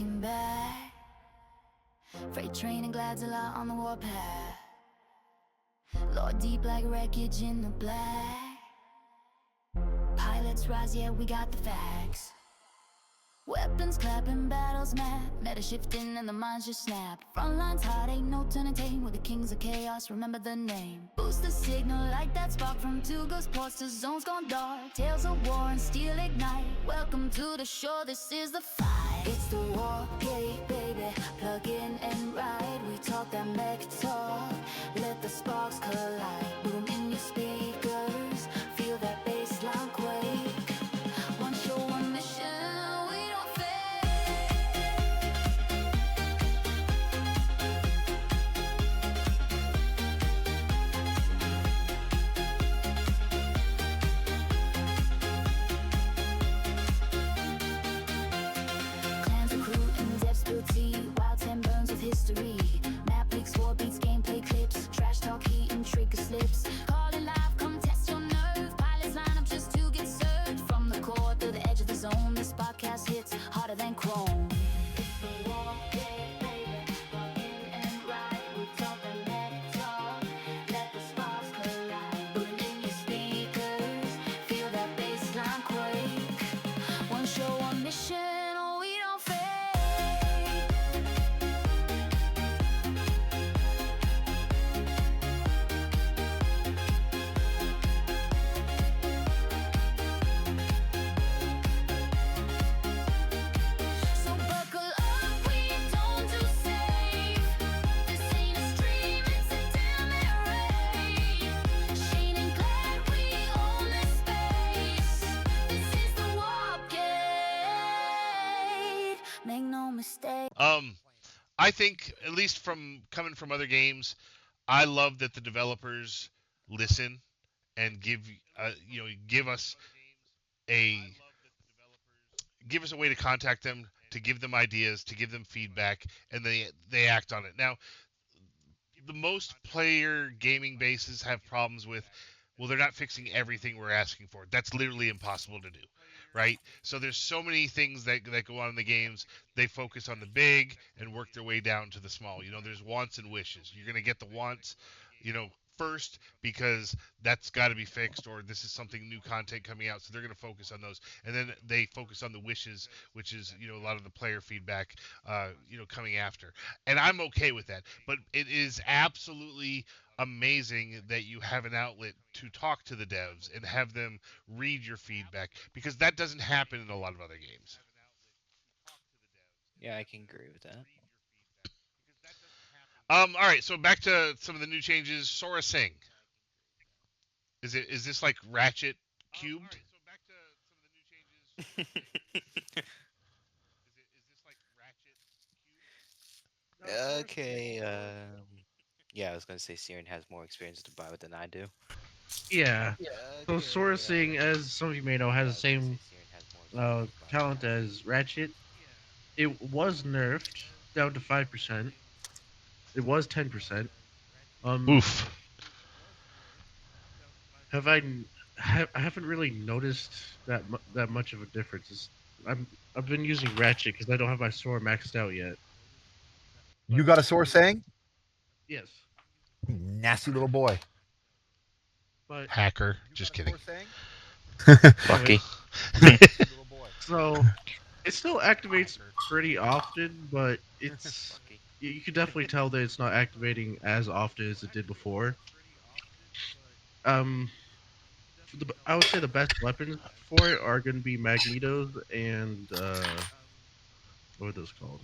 looking back. Freight train and Gladzilla on the warpath. Lord deep like wreckage in the black. Pilots rise, yeah, we got the facts. Weapons clapping, battles mad. Meta shifting and the minds just snap. Front lines hot, ain't no turning tame. We're the kings of chaos, remember the name. Boost the signal like that spark. From two ghost ports to zones gone dark. Tales of war and steel ignite. Welcome to the shore, this is the fight. It's the war gate, baby. Plug in and ride. We talk that mech talk. Let the sparks collide. Boom in your speakers. Feel that bassline quake. One show, one mission. History, map leaks, war beats, gameplay clips, trash talk, heat and trigger slips. Call it live, come test your nerve. Pilots line up just to get served. From the core to the edge of the zone, this podcast hits harder than chrome. It's the war day, baby. Plug in and ride. We talk and let talk. Let the sparks collide. Boom in your speakers. Feel that bassline quake. One show, one mission. Oh, we don't fade. I think, at least from coming from other games, I love that the developers listen and give us a way to contact them, to give them ideas, to give them feedback, and they act on it. Now, the most player gaming bases have problems with, well, they're not fixing everything we're asking for. That's literally impossible to do, right? So there's so many things that go on in the games. They focus on the big and work their way down to the small. There's wants and wishes. You're going to get the wants, first, because that's got to be fixed, or this is something new content coming out, so they're going to focus on those. And then they focus on the wishes, which is a lot of the player feedback coming after. And I'm okay with that, but it is absolutely amazing that you have an outlet to talk to the devs and have them read your feedback, because that doesn't happen in a lot of other games. Yeah, I can agree with that. All right, so back to some of the new changes. Sora Singh. Is this like Ratchet cubed? Okay, yeah, I was gonna say Sirin has more experience to buy with than I do. Yeah. So sourcing, as some of you may know, has the same talent as Ratchet. It was nerfed down to 5%. It was 10%. Oof. I haven't really noticed that much of a difference. I've been using Ratchet because I don't have my Sora maxed out yet. You got a sore saying? Yes. Nasty little boy. But hacker. Just kidding. Lucky. So it still activates pretty often, but you can definitely tell that it's not activating as often as it did before. I would say the best weapons for it are going to be Magnetos and what are those called?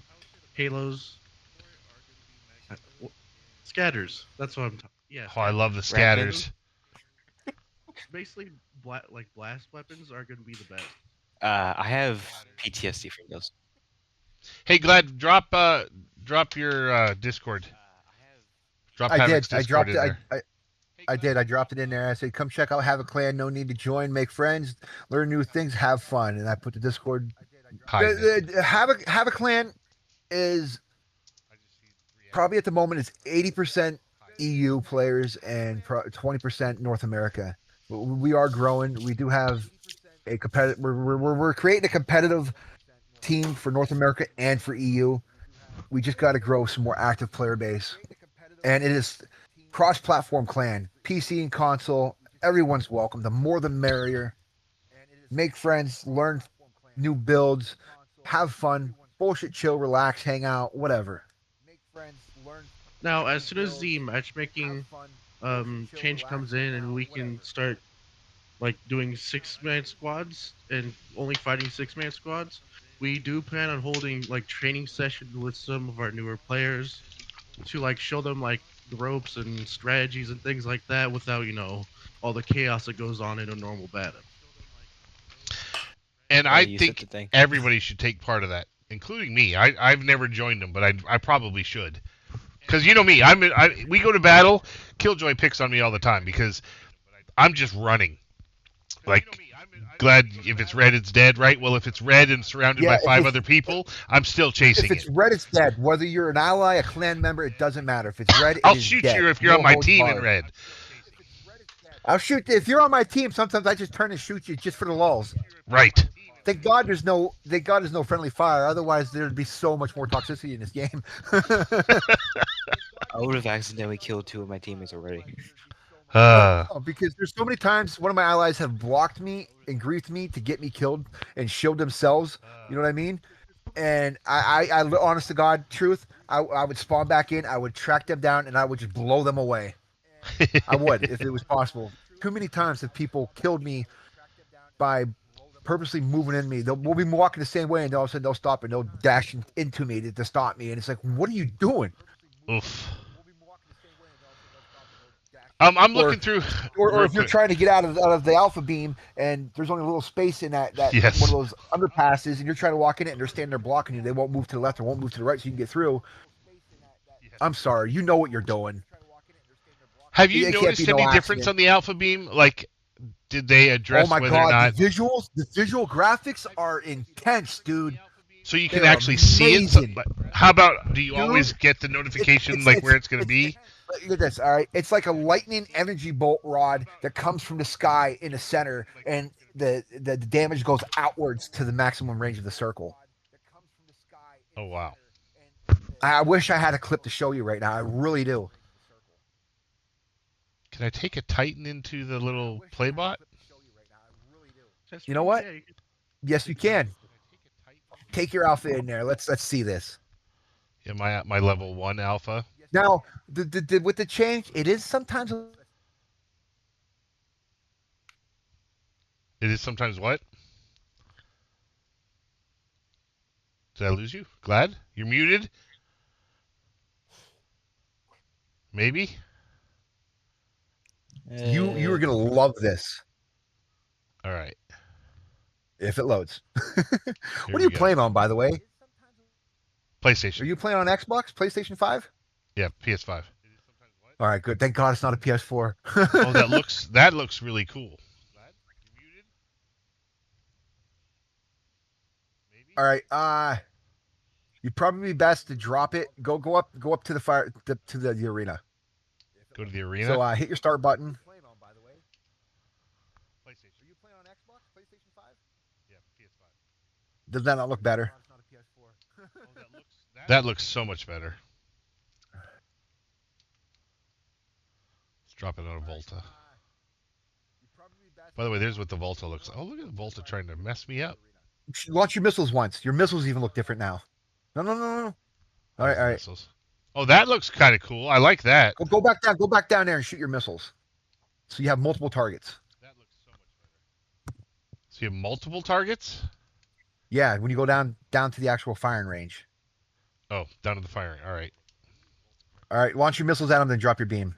Halos. Scatters. That's what I'm talking. Yeah. Oh, I love the scatters. Basically, blast weapons are going to be the best. I have PTSD from those. Hey, Glad, drop your Discord. Drop Havoc's Discord in there. I did. I dropped it in there. I said, come check out Have a Clan. No need to join. Make friends. Learn new things. Have fun. And I put the Discord. Have a Clan is probably at the moment it's 80% EU players and 20% North America. We are growing. We do have a competitive. We're creating a competitive team for North America and for EU. We just got to grow some more active player base, and it is cross-platform clan, PC and console. Everyone's welcome. The more the merrier. Make friends, learn new builds, have fun, bullshit, chill, relax, hang out, whatever. Now, as soon as the matchmaking change comes in and we can start like doing 6-man squads and only fighting 6-man squads, we do plan on holding like training sessions with some of our newer players to like show them like the ropes and strategies and things like that without, all the chaos that goes on in a normal battle. And Hey, I you said the think thing. everybody should take part of that, including me. I've never joined them, but I probably should. Because you know me, we go to battle, Killjoy picks on me all the time because I'm just running. Like, glad if it's red, it's dead, right? Well, if it's red and surrounded Yeah, by 5 other people, I'm still if chasing it's it. red, it's dead. Whether you're an ally, a clan member, it doesn't matter. If it's red, it I'll is shoot dead. you if you're No on my holds team in barred. red. I'll shoot if you're on my team. Sometimes I just turn and shoot you just for the lulls. Right. Thank God there's no friendly fire. Otherwise, there'd be so much more toxicity in this game. I would have accidentally killed 2 of my teammates already. Because there's so many times one of my allies have blocked me and griefed me to get me killed and shielded themselves. You know what I mean? And I honest to God, truth, I would spawn back in, I would track them down, and I would just blow them away. I would if it was possible. Too many times have people killed me by purposely moving in me. We'll be walking the same way, and all of a sudden they'll stop and they'll dash into me to stop me, and it's like, what are you doing? Oof. I'm looking through. Or if you're trying to get out of the alpha beam and there's only a little space in that Yes. one of those underpasses, and you're trying to walk in it and they're standing there blocking you, they won't move to the left or won't move to the right so you can get through. I'm sorry, you know what you're doing. Have you It can't noticed be no any difference accident. on the alpha beam? Like, did they address Oh my whether or God, not? the visual graphics are intense, dude. So you can They're actually see it. So, amazing. how about? Do you Dude, always get the notification it's where it's going to be? Look at this, all right? It's like a lightning energy bolt rod that comes from the sky in the center, and the damage goes outwards to the maximum range of the circle. Oh wow. I wish I had a clip to show you right now. I really do. Can I take a Titan into the little playbot? You know what? Yeah, you can- Yes, you can. Take your alpha in there. Let's see this. Yeah, my level 1 alpha. Now, with the change, it is sometimes. It is sometimes what? Did I lose you? Glad? You're muted? Maybe? You are gonna love this All right. if it loads. Here What are we you go. playing on, by the way? Are PlayStation. you playing on Xbox, PlayStation 5? Yeah, PS5. All right, good. Thank God it's not a PS4. Oh, that looks really cool. All right. You'd probably be best to drop it. Go up to the fire to the arena. Go to the arena. So hit your start button. Does that not look better? That looks so much better. Let's drop it on a Volta. By the way, there's what the Volta looks like. Oh, look at the Volta trying to mess me up. Launch your missiles once. Your missiles even look different now. No. All right. Missiles. Oh, that looks kind of cool. I like that. Go back down. Go back down there and shoot your missiles. So you have multiple targets. That looks so much better. So you have multiple targets? Yeah, when you go down to the actual firing range. Oh, down to the firing. All right. All right, launch your missiles at them, then drop your beam.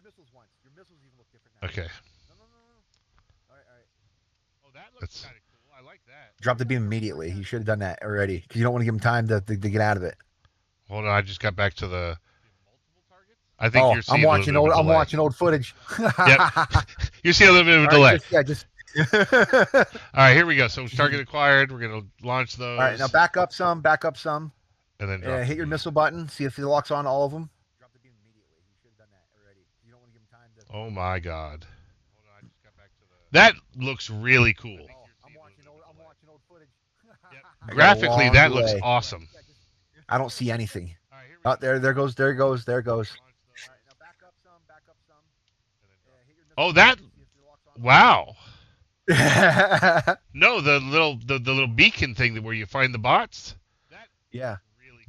Okay. Oh, that looks kind of cool. I like that. Drop the beam immediately. You should have done that already because you don't want to give them time to get out of it. Hold on, I just got back to the. I think you're seeing I'm watching a little bit of a I'm delay. watching old footage. Yep. You're seeing a little bit of a delay. Just. All right, here we go. So target acquired. We're gonna launch those. All right, now back up some, and then drop hit your missile button. See if it locks on all of them. Drop the beam immediately. You should have done that already. You don't want to give them time to. Oh my God. Hold on, I just got back to the. That looks really cool. I'm watching old footage. I got a Graphically, long that looks delay. awesome. I don't see anything. Oh, there goes. Oh, that. Wow. No, the little beacon thing where you find the bots. Yeah.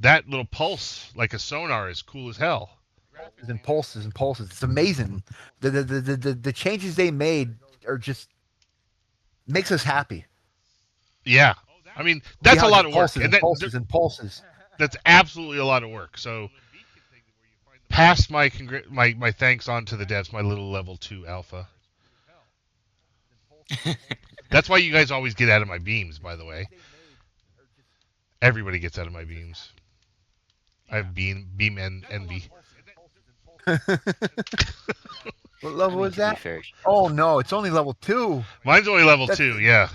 That little pulse, like a sonar, is cool as hell. And pulses. It's amazing. The changes they made are just makes us happy. Yeah, I mean that's a lot of work, and pulses. That's absolutely a lot of work. So, pass my thanks on to the devs. My little level 2 alpha. That's why you guys always get out of my beams, by the way. Everybody gets out of my beams. I have beam envy. What level is that? Oh no, it's only level 2. Mine's only level 2. Yeah.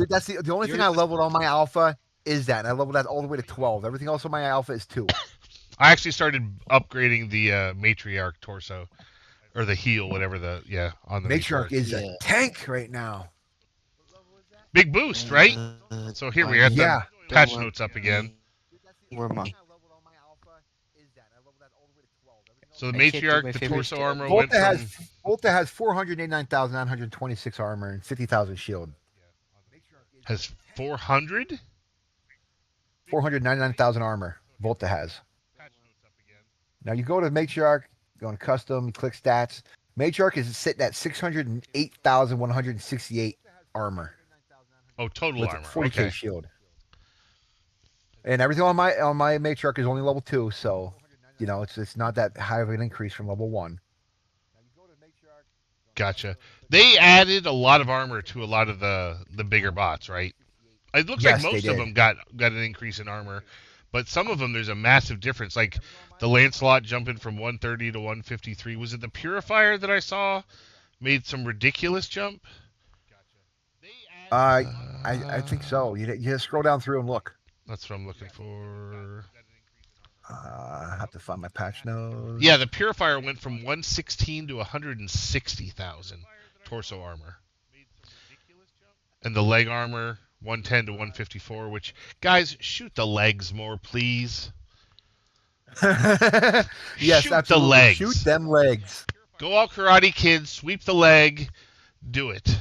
That's the only thing I leveled on my alpha is that, and I leveled that all the way to 12. Everything else on my alpha is 2. I actually started upgrading the matriarch torso, or the heel, whatever on the matriarch is a tank right now. Big boost, right? So here we are at the patch notes up again. Where am I? So the matriarch, the torso armor went from... Volta has 489,926 armor and 50,000 shield. Has 400? 499,000 armor. Volta has. Now you go to matriarch, go on custom, you click stats. Matriarch is sitting at 608,168 armor. Oh, total with armor. 40k shield. And everything on my matriarch is only level 2, so it's not that high of an increase from level 1. Gotcha. They added a lot of armor to a lot of the bigger bots, right? It looks like most of them got an increase in armor, but some of them there's a massive difference. Like the Lancelot jumping from 130 to 153. Was it the Purifier that I saw made some ridiculous jump? I think so. You just scroll down through and look. That's what I'm looking for. I have to find my patch notes. Yeah, the Purifier went from 116 to 160,000 torso armor. And the leg armor, 110 to 154, which, guys, shoot the legs more, please. Yes, shoot absolutely. The legs. Shoot them legs. Go all Karate Kids, sweep the leg, do it.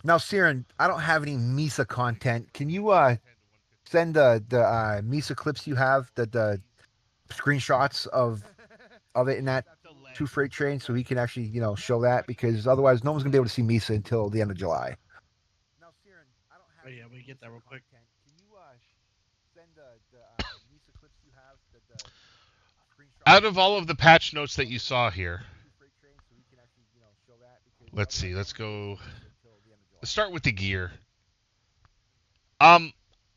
Now, Sirin, I don't have any Misa content. Can you send the Misa clips you have, the screenshots of it in that 2 freight train, so we can actually show that, because otherwise no one's gonna be able to see Misa until the end of July. Oh yeah, we get that real quick. Can you send the Misa clips you have, the screenshots? Out of all of the patch notes that you saw here, let's see. Let's go. Let's start with the gear.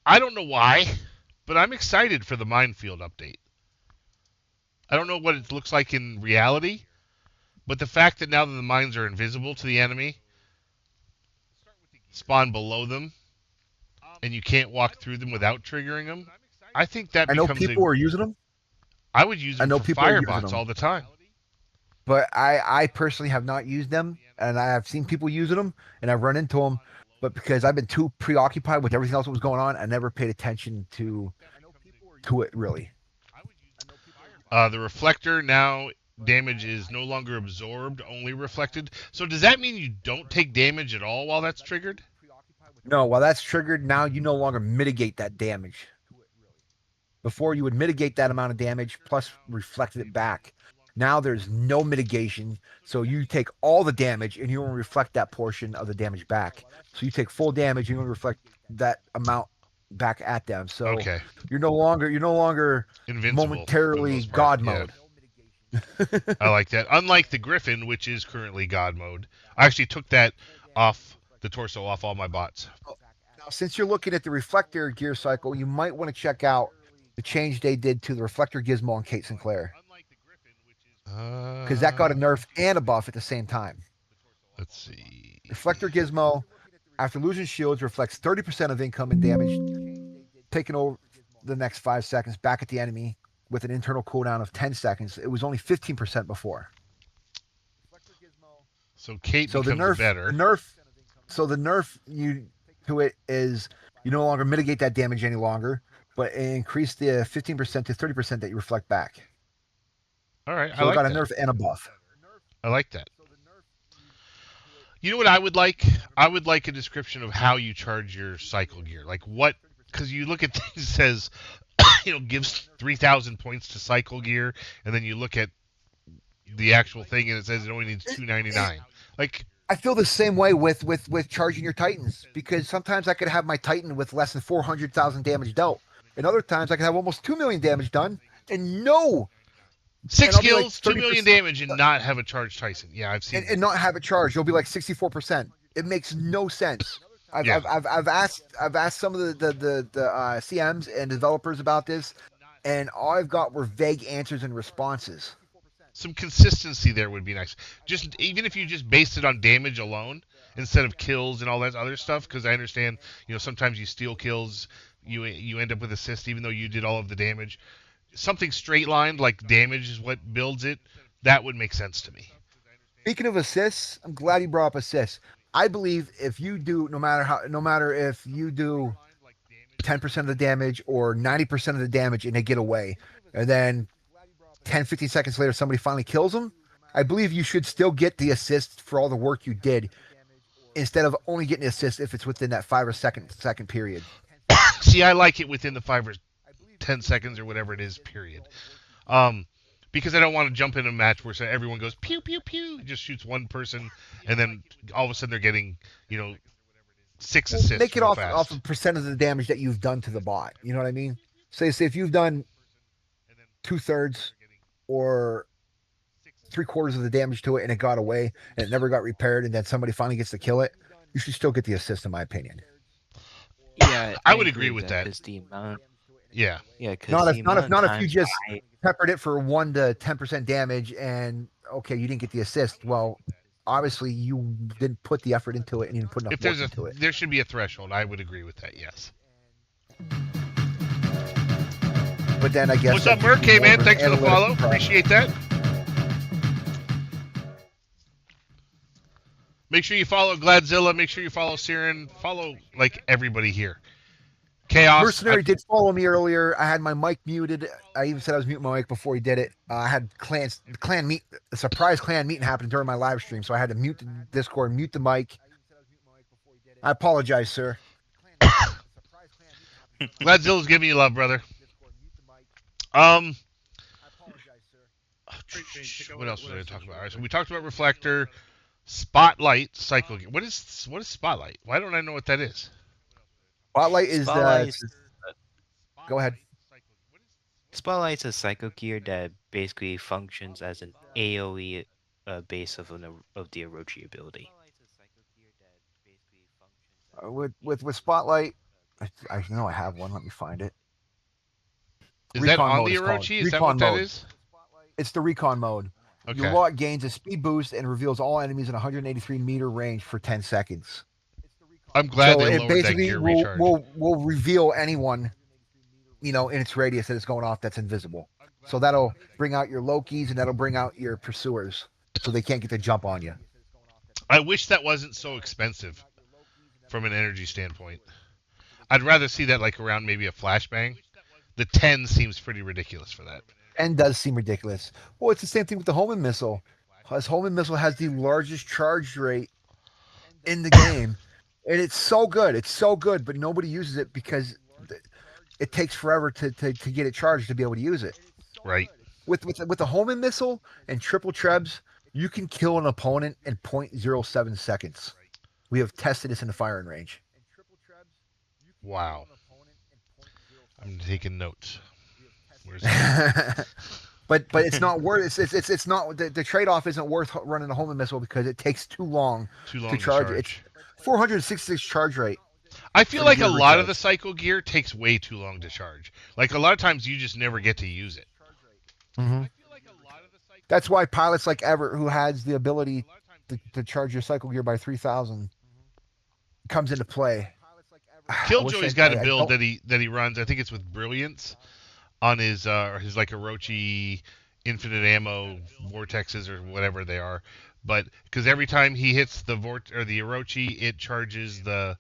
I don't know why, but I'm excited for the minefield update. I don't know what it looks like in reality, but the fact that now that the mines are invisible to the enemy, spawn below them, and you can't walk through them without triggering them, I think that becomes... I know people are using them. I would use them for firebots all the time. But I personally have not used them, and I have seen people using them, and I've run into them. But because I've been too preoccupied with everything else that was going on, I never paid attention to it, really. The reflector now, damage is no longer absorbed, only reflected. So does that mean you don't take damage at all while that's triggered? No, while that's triggered, now you no longer mitigate that damage. Before, you would mitigate that amount of damage, plus reflected it back. Now there's no mitigation, so you take all the damage and you only reflect that portion of the damage back. So you take full damage, you only reflect that amount back at them. So you're no longer invincible, momentarily God mode. I like that. Unlike the Griffin, which is currently God mode. I actually took that off the torso, off all my bots. Now, since you're looking at the reflector gear cycle, you might want to check out the change they did to the reflector gizmo on Kate Sinclair. Because that got a nerf and a buff at the same time. Let's see. Reflector gizmo, after losing shields, reflects 30% of incoming damage taken over the next 5 seconds back at the enemy with an internal cooldown of 10 seconds. It was only 15% before. So Kate becomes better. The nerf to it is you no longer mitigate that damage any longer, but increase the 15% to 30% that you reflect back. All right, I So it like got a that. nerf and a buff. I like that. You know what I would like? I would like a description of how you charge your cycle gear. Like what? Because you look at things that says, gives 3,000 points to cycle gear, and then you look at the actual thing and it says it only needs 299. Like, I feel the same way with charging your Titans because sometimes I could have my Titan with less than 400,000 damage dealt, and other times I could have almost 2 million damage done, and six I'll be like kills, 2 million 30% damage, and not have a charged Tyson. Yeah, I've seen and that. not have it charged. You'll be like 64%. It makes no sense. Yeah. I've asked some of the CMs and developers about this, and all I've got were vague answers and responses. Some consistency there would be nice. Just even if you just based it on damage alone instead of kills and all that other stuff, because I understand, sometimes you steal kills, you end up with assist even though you did all of the damage. Something straight lined like damage is what builds it. That would make sense to me. Speaking of assists, I'm glad you brought up assists. I believe if you do, no matter if you do 10% of the damage or 90% of the damage and they get away, and then 10, 15 seconds later somebody finally kills them, I believe you should still get the assist for all the work you did instead of only getting the assist if it's within that 5 or second period. See, I like it within the 5 or 10 seconds or whatever it is period. Because I don't want to jump in a match where everyone goes pew pew pew, just shoots one person, and then all of a sudden they're getting 6 assists. Make it real off fast. of percent of the damage that you've done to the bot. You know what I mean? Say if you've done 2/3 or 3/4 of the damage to it and it got away and it never got repaired, and then somebody finally gets to kill it, you should still get the assist, in my opinion. Yeah, I would agree with that. Because the amount, Yeah. because Not the if amount not of if you times just peppered it for 1 to 10% damage and okay, you didn't get the assist. Well, obviously you didn't put the effort into it and you didn't put enough If work into it. there should be a threshold. I would agree with that. Yes. But then I guess What's up, Merc? Hey, man. Thanks for the follow. Appreciate that. Make sure you follow Gladzilla. Make sure you follow Sirin. Follow like everybody here. Chaos. Mercenary did follow me earlier. I had my mic muted. I even said I was muting my mic before he did it. I had a surprise clan meeting happened during my live stream, so I had to mute the Discord, mute the mic. I apologize, sir. Gladzilla's giving you love, brother. What else was I talking about? All right, so we talked about Reflector, Spotlight, Cycle Gear. What is Spotlight? Why don't I know what that is? Spotlight is go ahead. Spotlight's a cycle gear that basically functions as an AoE base of the Orochi ability. With Spotlight, I know I have one. Let me find it. Is Recon that on mode the is called. Orochi? Is that Recon what that mode. is? It's the recon mode. Okay. Your lock gains a speed boost and reveals all enemies in 183-meter range for 10 seconds. I'm glad So they it lowered that basically gear recharge. will reveal anyone, in its radius that is going off that's invisible. So that'll bring out your Lokis and that'll bring out your pursuers, so they can't get the jump on you. I wish that wasn't so expensive from an energy standpoint. I'd rather see that like around maybe a flashbang. The 10 seems pretty ridiculous for that. And does seem ridiculous. Well, it's the same thing with the homing missile. His homing missile has the largest charge rate in the game. And it's so good. It's so good, but nobody uses it because it takes forever to get it charged to be able to use it. Right. With the homing missile and triple trebs, you can kill an opponent in 0.07 seconds. We have tested this in the firing range. Wow. I'm taking notes. Where's but it's not worth it's not the trade-off isn't worth running a homing missile because it takes too long to charge. It's 466 charge rate. I feel like a lot of the cycle gear takes way too long to charge. Like a lot of times you just never get to use it. Mm-hmm. That's why pilots like Everett, who has the ability to charge your cycle gear by 3,000, comes into play. Killjoy's got a build that he runs. I think it's with Brilliance on his like Orochi infinite ammo vortexes or whatever they are. But because every time he hits the Orochi, it charges the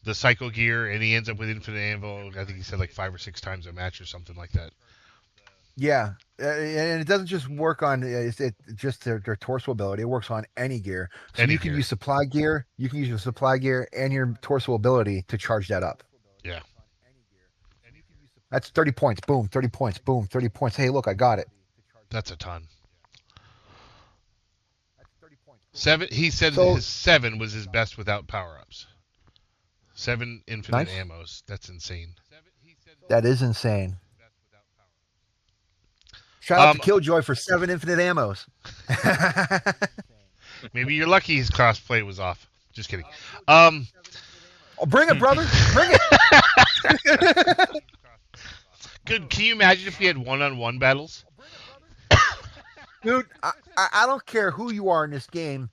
the Psycho Gear, and he ends up with infinite ammo. I think he said like 5 or 6 times a match or something like that. Yeah, and it doesn't just work on it just their torso ability. It works on any gear. So Any you can gear. use supply gear. You can use your supply gear and your torso ability to charge that up. Yeah. That's 30 points. Boom, 30 points. Boom, 30 points. Hey, look, I got it. That's a ton. 7. He said So- his 7 was his best without power-ups. 7 infinite Nice. ammos. That's insane. That is insane. Shout out to Killjoy for 7 infinite ammos. Maybe you're lucky his crossplay was off. Just kidding. Oh, bring it, brother. Bring it. Good. Can you imagine if we had one-on-one battles? Dude, I don't care who you are in this game.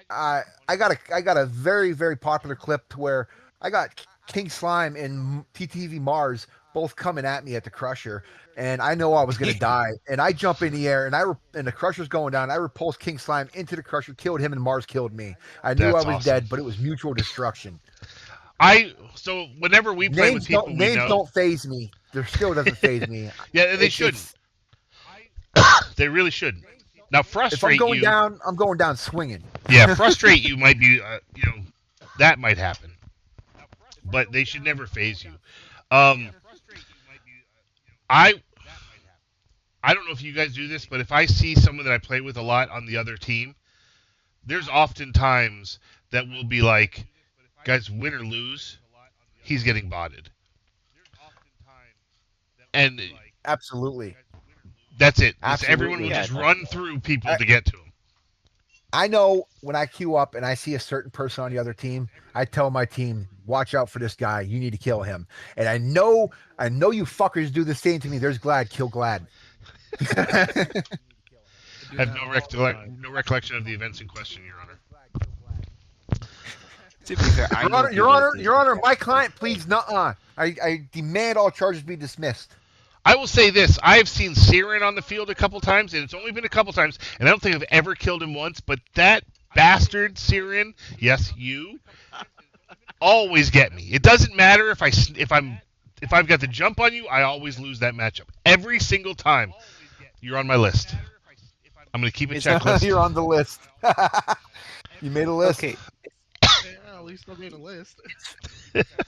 I got a very, very popular clip to where I got King Slime and TTV Mars both coming at me at the Crusher, and I know I was gonna die. And I jump in the air, and the Crusher's going down. I repulsed King Slime into the Crusher, killed him, and Mars killed me. I knew That's I was awesome. dead, but it was mutual destruction. So whenever we play with people we names know, don't phase me. There still doesn't phase me. yeah, they It's- shouldn't. They really shouldn't. Now If I'm frustrate going you. down, I'm going down swinging. Yeah, frustrate you might be, that might happen, but they should never phase you. I don't know if you guys do this, but if I see someone that I play with a lot on the other team, there's often times that we'll be like, guys, win or lose, he's getting botted, and Absolutely. that's it. Absolutely. Everyone will Yeah, just run through people to get to him. I know when I queue up and I see a certain person on the other team, I tell my team, watch out for this guy. You need to kill him. And I know you fuckers do the same to me. There's Glad, kill Glad. I have no recollection of the events in question, Your Honor. To be fair, I know Your people do- Honor, my client, please, nuh-uh. I demand all charges be dismissed. I will say this: I've seen Sirin on the field a couple times, and it's only been a couple times, and I don't think I've ever killed him once. But that bastard Sirin, yes, you, always get me. It doesn't matter if I've got the jump on you, I always lose that matchup every single time. You're on my list. I'm gonna keep a checklist. You're on the list. You made a list. Okay, Yeah, at least I made a list.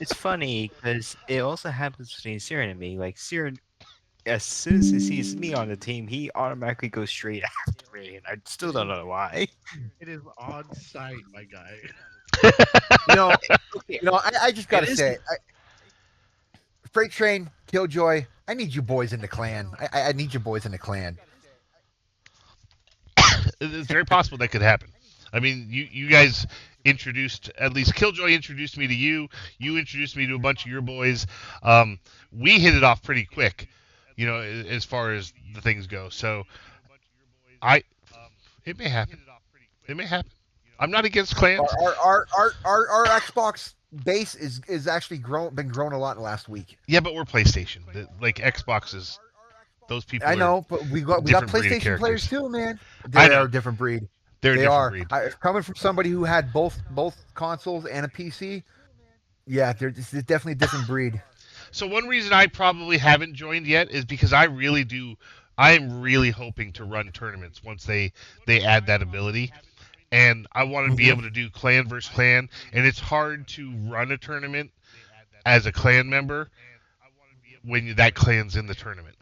it's funny because it also happens between Siren and me. Like Siren, as soon as he sees me on the team, he automatically goes straight after me, and I still don't know why. It is on site, my guy. I just gotta It is- say, Freight Train, Killjoy, I need you boys in the clan. I need you boys in the clan. It's very possible that could happen. I mean, you guys introduced, at least Killjoy introduced me to you. You introduced me to a bunch of your boys. We hit it off pretty quick, as far as the things go. So, it may happen. It may happen. I'm not against clans. Our Xbox base is actually been grown a lot in the last week. Yeah, but we're PlayStation. Like Xbox is, those people. I know, but we got different breed of PlayStation players characters. too, man. I They know. are a different breed. They're a They different are. breed. Coming from somebody who had both consoles and a PC, yeah, they're definitely a different breed. So one reason I probably haven't joined yet is because I am really hoping to run tournaments once they add that ability. And I want to be able to do clan versus clan, and it's hard to run a tournament as a clan member when that clan's in the tournament.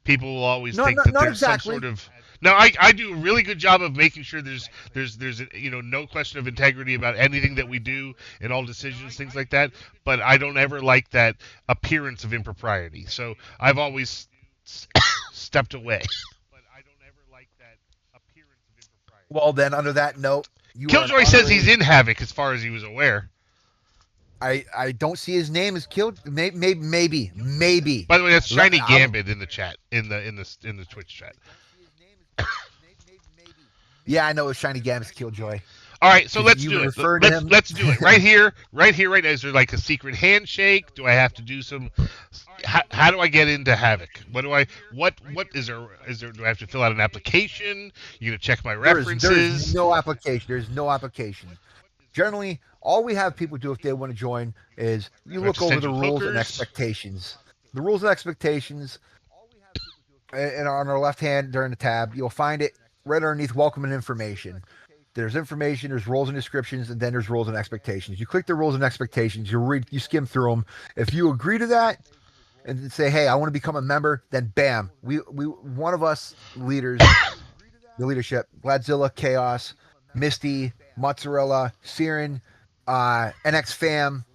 People will always think that not there's exactly. some sort of. Now, I do a really good job of making sure there's no question of integrity about anything that we do and all decisions, things like that. But I don't ever like that appearance of impropriety. So I've always stepped away. Well, then, under that note, Killjoy says he's in Havoc as far as he was aware. I don't see his name as killed. Maybe. By the way, that's Shiny I'll- Gambit in the chat, in the Twitch chat. Yeah, I know it's Shiny Gambit's Killjoy. All right, so Did let's you do it. refer to him? Let's do it right here, right now. Is there like a secret handshake? Do I have to do some? How do I get into Havoc? What is there? Do I have to fill out an application? You gonna check my references? There's no application. There's no application. Generally, all we have people do if they want to join is you Do I have look to over send the you rules and hookers? expectations. The rules and expectations, and on our left hand during the tab, you'll find it right underneath welcome and information. There's information, there's roles and descriptions, and then there's rules and expectations. You click the rules and expectations, you skim through them. If you agree to that and say, "Hey, I want to become a member," then bam, we one of us leaders, the leadership, Gladzilla, Chaos, Misty, Mozzarella, Sirin, NX Fam,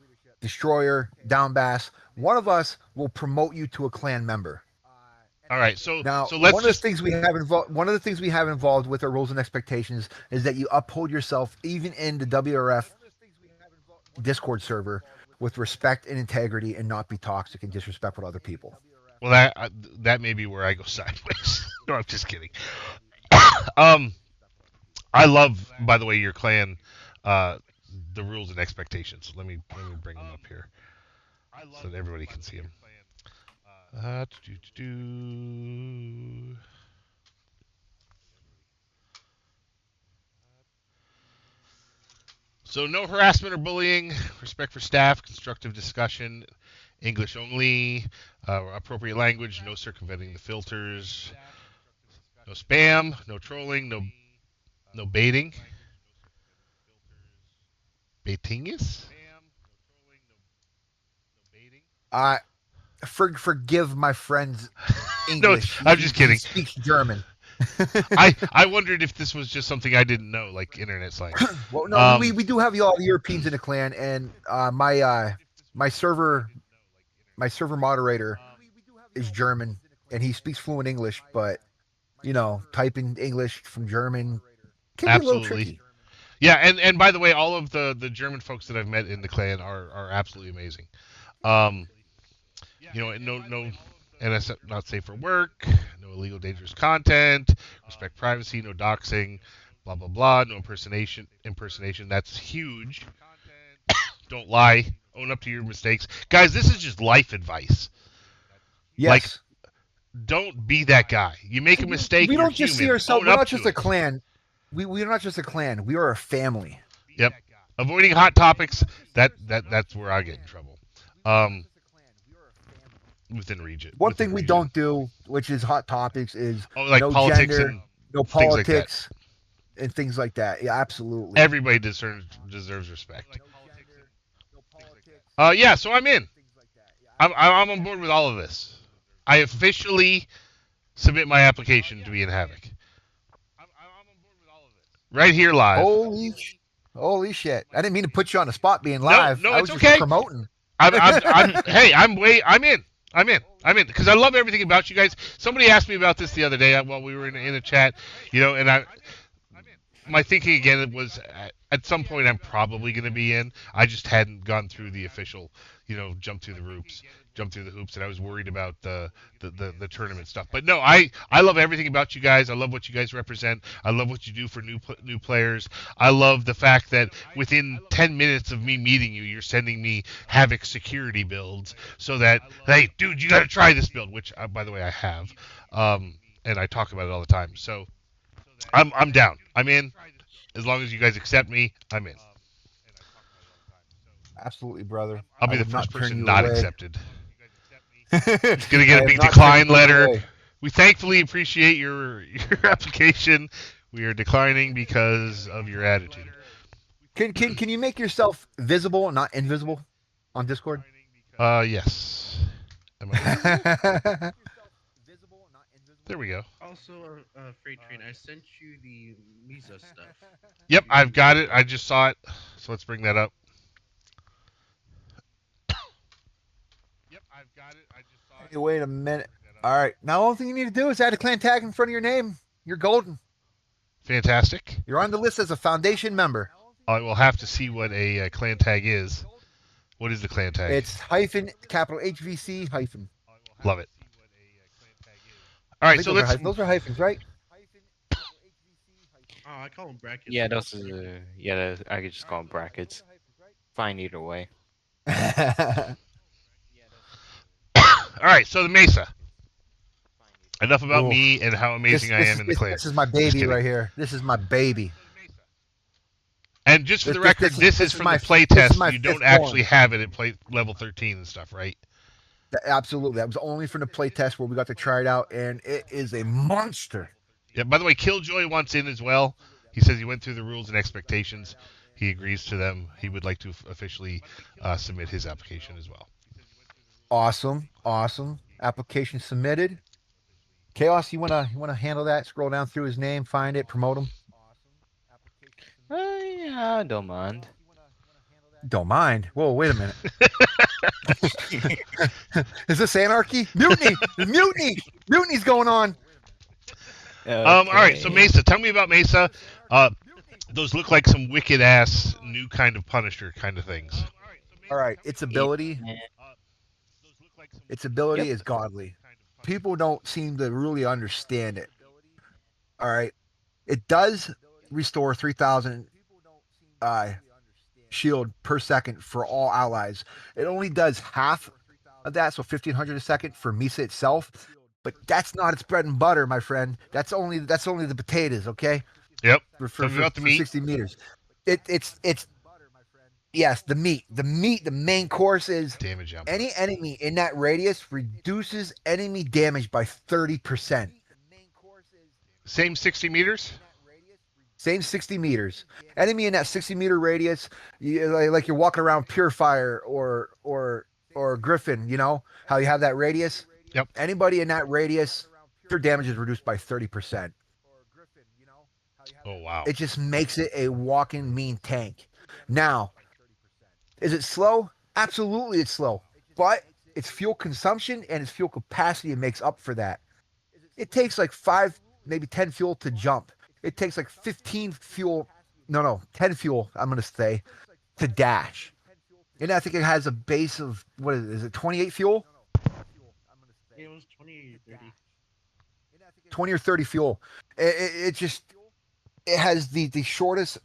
Destroyer, Downbass. One of us will promote you to a clan member. All right, so Now, let's one of the just things we have involved, one of the things we have involved with our rules and expectations is that you uphold yourself, even in the WRF Discord server, with respect and integrity, and not be toxic and disrespectful to other people. well that may be where I go sideways. No, I'm just kidding. I love, by the way, your clan, the rules and expectations. Let me bring them up here so that everybody can see them. So no harassment or bullying, respect for staff, constructive discussion, English only, appropriate language, no circumventing the filters, no spam, no trolling, no baiting. Baitingus? Forgive my friend's No, English. I'm just kidding. He speaks German. I wondered if this was just something I didn't know, like internet slang. Well, no, we do have all the Europeans in the clan, and my server moderator is German, and he speaks fluent English, but typing English from German can be a little Absolutely. tricky. Yeah, and by the way, all of the German folks that I've met in the clan are absolutely amazing. No NS not safe for work, no illegal dangerous content, respect privacy, no doxing, blah blah blah, no impersonation. That's huge. Don't lie, own up to your mistakes, guys. This is just life advice. Yes. Like, don't be that guy. You make a mistake. We don't you're just human. see ourselves. Own We're up not to just a it. clan. We're not just a clan. We are a family. Yep. Avoiding hot topics. That's where I get in trouble. Within region. One thing we don't do, which is hot topics, is like no politics gender, and no things like politics, and things like that. Yeah, absolutely. Everybody deserves respect. Yeah, so I'm in. I'm on board with all of this. I officially submit my application to be in Havoc. Right here live. Holy shit! I didn't mean to put you on the spot being live. No, I it's was okay. just promoting. Hey, I'm in because I love everything about you guys. Somebody asked me about this the other day while we were in a chat, and my thinking again was at some point I'm probably going to be in. I just hadn't gone through the official, jump through the hoops, and I was worried about the tournament stuff. But no, I love everything about you guys. I love what you guys represent. I love what you do for new players. I love the fact that within 10 minutes of me meeting you, you're sending me Havoc security builds so that, hey, dude, you got to try this build, which by the way I have, and I talk about it all the time. So I'm down. I'm in. As long as you guys accept me, I'm in. Absolutely, brother. I'll be the first person not accepted. It's gonna get a big decline letter. We thankfully appreciate your application. We are declining because of your attitude. Can you make yourself visible, not invisible, on Discord? Yes. There we go. Also, Freight Train, I sent you the Misa stuff. Yep, I've got it. I just saw it. So let's bring that up. Hey, wait a minute. All right. Now, the only thing you need to do is add a clan tag in front of your name. You're golden. Fantastic. You're on the list as a foundation member. I will have to see what a clan tag is. What is the clan tag? It's hyphen, capital HVC hyphen. Love it. All right, so those are hyphens, right? Oh, I call them brackets. Yeah, those are, I could just call them brackets. Fine either way. All right, so the Mesa. Enough about me and how amazing I am in the clan. This is my baby right here. This is my baby. And just for the record, this is from the playtest. You don't actually have it at level 13 and stuff, right? Absolutely. That was only from the playtest where we got to try it out, and it is a monster. Yeah. By the way, Killjoy wants in as well. He says he went through the rules and expectations. He agrees to them. He would like to officially submit his application as well. Awesome. Application submitted. Chaos, you wanna handle that? Scroll down through his name, find it, promote him. Yeah, don't mind. Don't mind. Whoa, wait a minute. Is this anarchy? Mutiny! Mutiny! Mutiny's going on. Okay. All right. So Mesa, tell me about Mesa. Those look like some wicked ass new kind of Punisher kind of things. All right. Its ability Yep. is godly. People don't seem to really understand it. All right. It does restore 3,000 shield per second for all allies. It only does half of that, so 1,500 a second for Misa itself. But that's not its bread and butter, my friend. That's only the potatoes, okay? Yep. For the meat. 60 meters. It's yes, the meat. The main course is damage jump. Any enemy in that radius reduces enemy damage by 30%. Same 60 meters? Same 60 meters. Enemy in that 60-meter radius, like you're walking around Purifier or Griffin, you know, how you have that radius? Yep. Anybody in that radius, their damage is reduced by 30%. Oh, wow. It just makes it a walking mean tank. Now, is it slow? Absolutely it's slow. But its fuel consumption and its fuel capacity makes up for that. It takes like 5, maybe 10 fuel to jump. It takes like 10 fuel, I'm going to say, to dash. And I think it has a base of, what is it 28 fuel? It was 20 or 30. 20 or 30 fuel. It has the shortest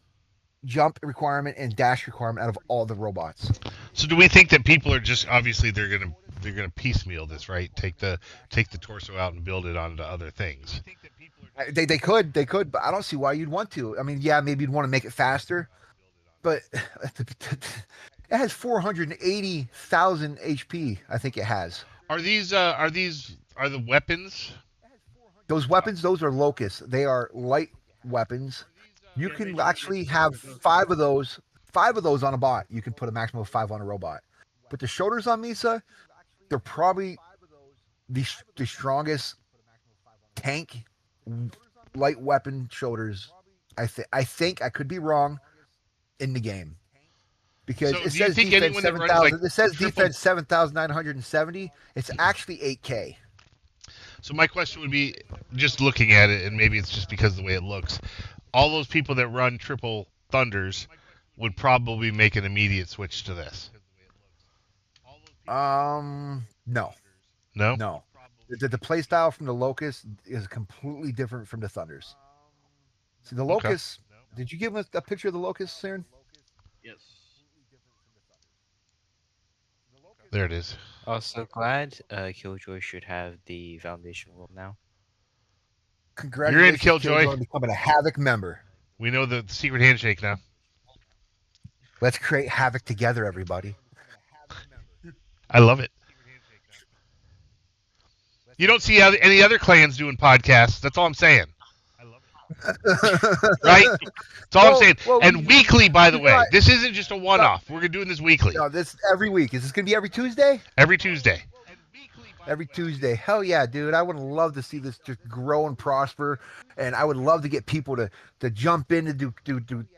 jump requirement and dash requirement out of all the robots. So do we think that people are just, obviously they're gonna piecemeal this, right? Take the torso out and build it onto other things. They could, but I don't see why you'd want to. I mean, yeah, maybe you'd want to make it faster, but it has 480,000 HP. I think it has. Are the weapons? Those weapons, those are locusts. They are light weapons. You can actually have 5 of those on a bot. You can put a maximum of 5 on a robot. But the shoulders on Misa, they're probably the strongest tank light weapon shoulders. I think I could be wrong in the game because So it do you says think defense anyone that runs, 7,000. like, It says triple- defense 7,970. It's actually 8K. So my question would be, just looking at it, and maybe it's just because of the way it looks, all those people that run triple Thunders would probably make an immediate switch to this. No. No? The play style from the Locust is completely different from the Thunders. See, the Locust. Did you give us a picture of the Locust, Sirin? Yes. There it is. Also glad Killjoy should have the Foundation role now. Congratulations, Killjoy. on becoming a Havoc member. We know the secret handshake now. Let's create Havoc together, everybody. I love it. You don't see any other clans doing podcasts. That's all I'm saying. Right? That's all I'm saying. And weekly, by the way. This isn't just a one-off. We're doing this weekly. No, this every week. Is this going to be every Tuesday? Every Tuesday. Every Tuesday. Hell yeah, dude. I would love to see this just grow and prosper. And I would love to get people to jump in to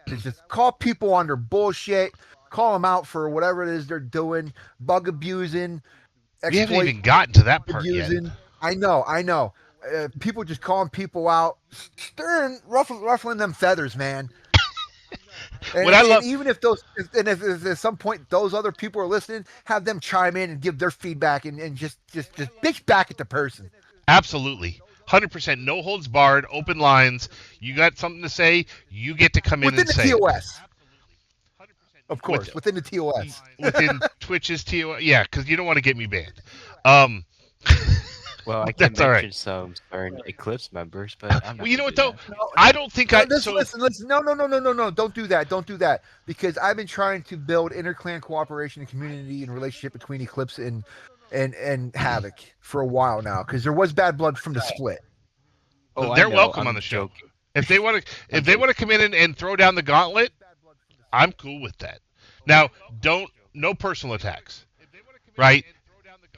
just call people on their bullshit. Call them out for whatever it is they're doing. Bug abusing. We haven't even gotten to that part abusing. yet. I know. People just calling people out, ruffling them feathers, man. And, even if if at some point those other people are listening, have them chime in and give their feedback and just bitch back at the person. Absolutely. 100%. No holds barred. Open lines. You got something to say, you get to come in and say within the TOS. Of course, within the TOS. Within Twitch's TOS. Yeah, because you don't want to get me banned. Well, I can That's all right. mention some certain Eclipse members, but I'm Well, not you know gonna what do though? that. No, I don't think I. listen, So listen, listen. No. Don't do that. Don't do that. Because I've been trying to build interclan cooperation and community and relationship between Eclipse and Havoc for a while now. Because there was bad blood from the split. Oh, I they're know. welcome on I'm the show. joking. If they want to, I'm if they want joking. to come in and throw down the gauntlet, I'm cool with that. Now, don't no personal attacks, right?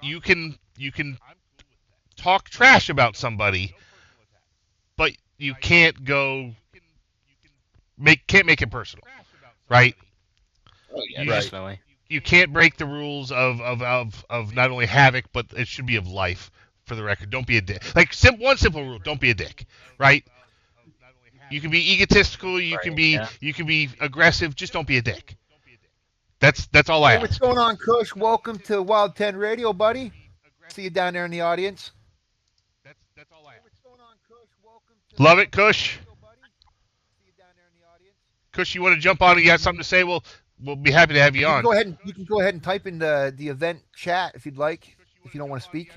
You can talk trash about somebody, but you can't go can't make it personal, right? Oh yeah, You just definitely. you can't break the rules of not only Havoc, but it should be of life. For the record, don't be a dick. Like one simple rule: don't be a dick, right? You can be egotistical, Right. Yeah. you can be aggressive, just don't be a dick. That's all I Hey, what's ask. going on, Kush? Welcome to Wild 10 Radio, buddy. See you down there in the audience. Love it, Kush. Kush, you want to jump on and you got something to say? We'll be happy to have you You can on. go ahead and type in the event chat if you'd like. If you don't want to speak.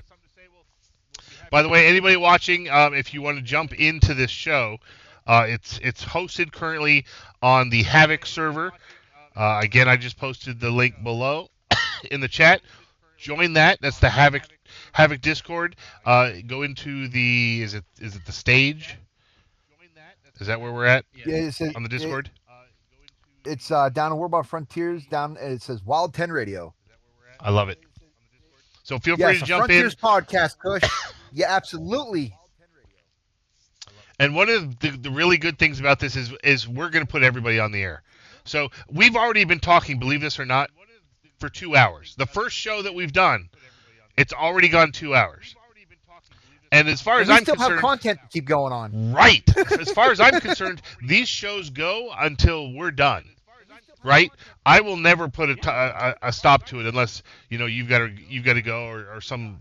By the way, anybody watching, if you want to jump into this show, it's hosted currently on the Havoc server. Again, I just posted the link below in the chat. Join that. That's the Havoc Discord. Go into the is it the stage? Is that where we're at Yeah, on the Discord? it's down in Warbound Frontiers. Down it says Wild 10 Radio. I love it. So feel free Yes, to a jump Frontiers in. podcast, Kush. Yeah, absolutely. And one of the really good things about this is we're going to put everybody on the air. So we've already been talking, believe this or not, for 2 hours. The first show that we've done, it's already gone 2 hours. And as far as we I'm still concerned, have content to keep going on. right? As far as I'm concerned, these shows go until we're done. Right? I will never put a stop to it unless you've got to go or some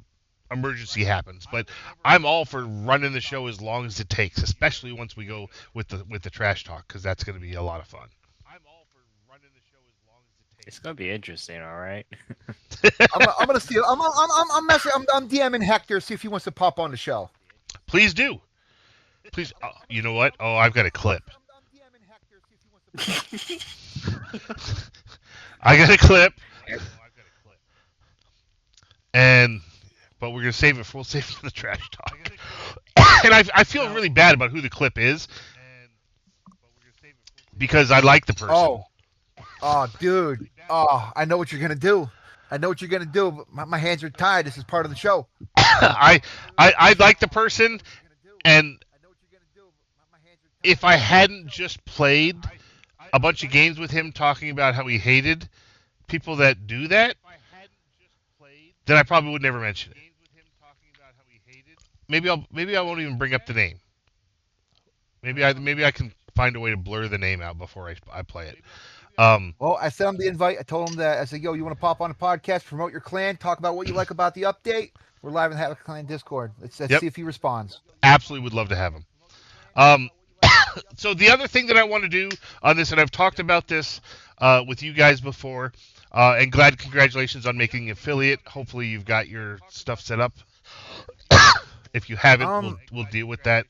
emergency happens. But I'm all for running the show as long as it takes, especially once we go with the trash talk, because that's going to be a lot of fun. It's gonna be interesting. All right. I'm gonna see. I'm messing. I'm DMing Hector, see if he wants to pop on the show. Please do. Please. Oh, you know what? Oh, I've got a clip. I got a clip. But we're gonna save it for the trash talk. And I feel really bad about who the clip is because I like the person. Oh, dude. Oh, I know what you're gonna do. But my hands are tied. This is part of the show. I like the person, and if I hadn't just played a bunch of games with him talking about how he hated people that do that, then I probably would never mention it. Maybe I won't even bring up the name. Maybe I can find a way to blur the name out before I play it. Well, I sent him the invite. I told him that. I said, yo, you want to pop on the podcast, promote your clan, talk about what you like about the update? We're live in the Havoc Clan Discord. Let's see if he responds. Absolutely would love to have him. So the other thing that I want to do on this, and I've talked about this with you guys before, and congratulations on making an affiliate. Hopefully you've got your stuff set up. If you haven't, we'll deal with that.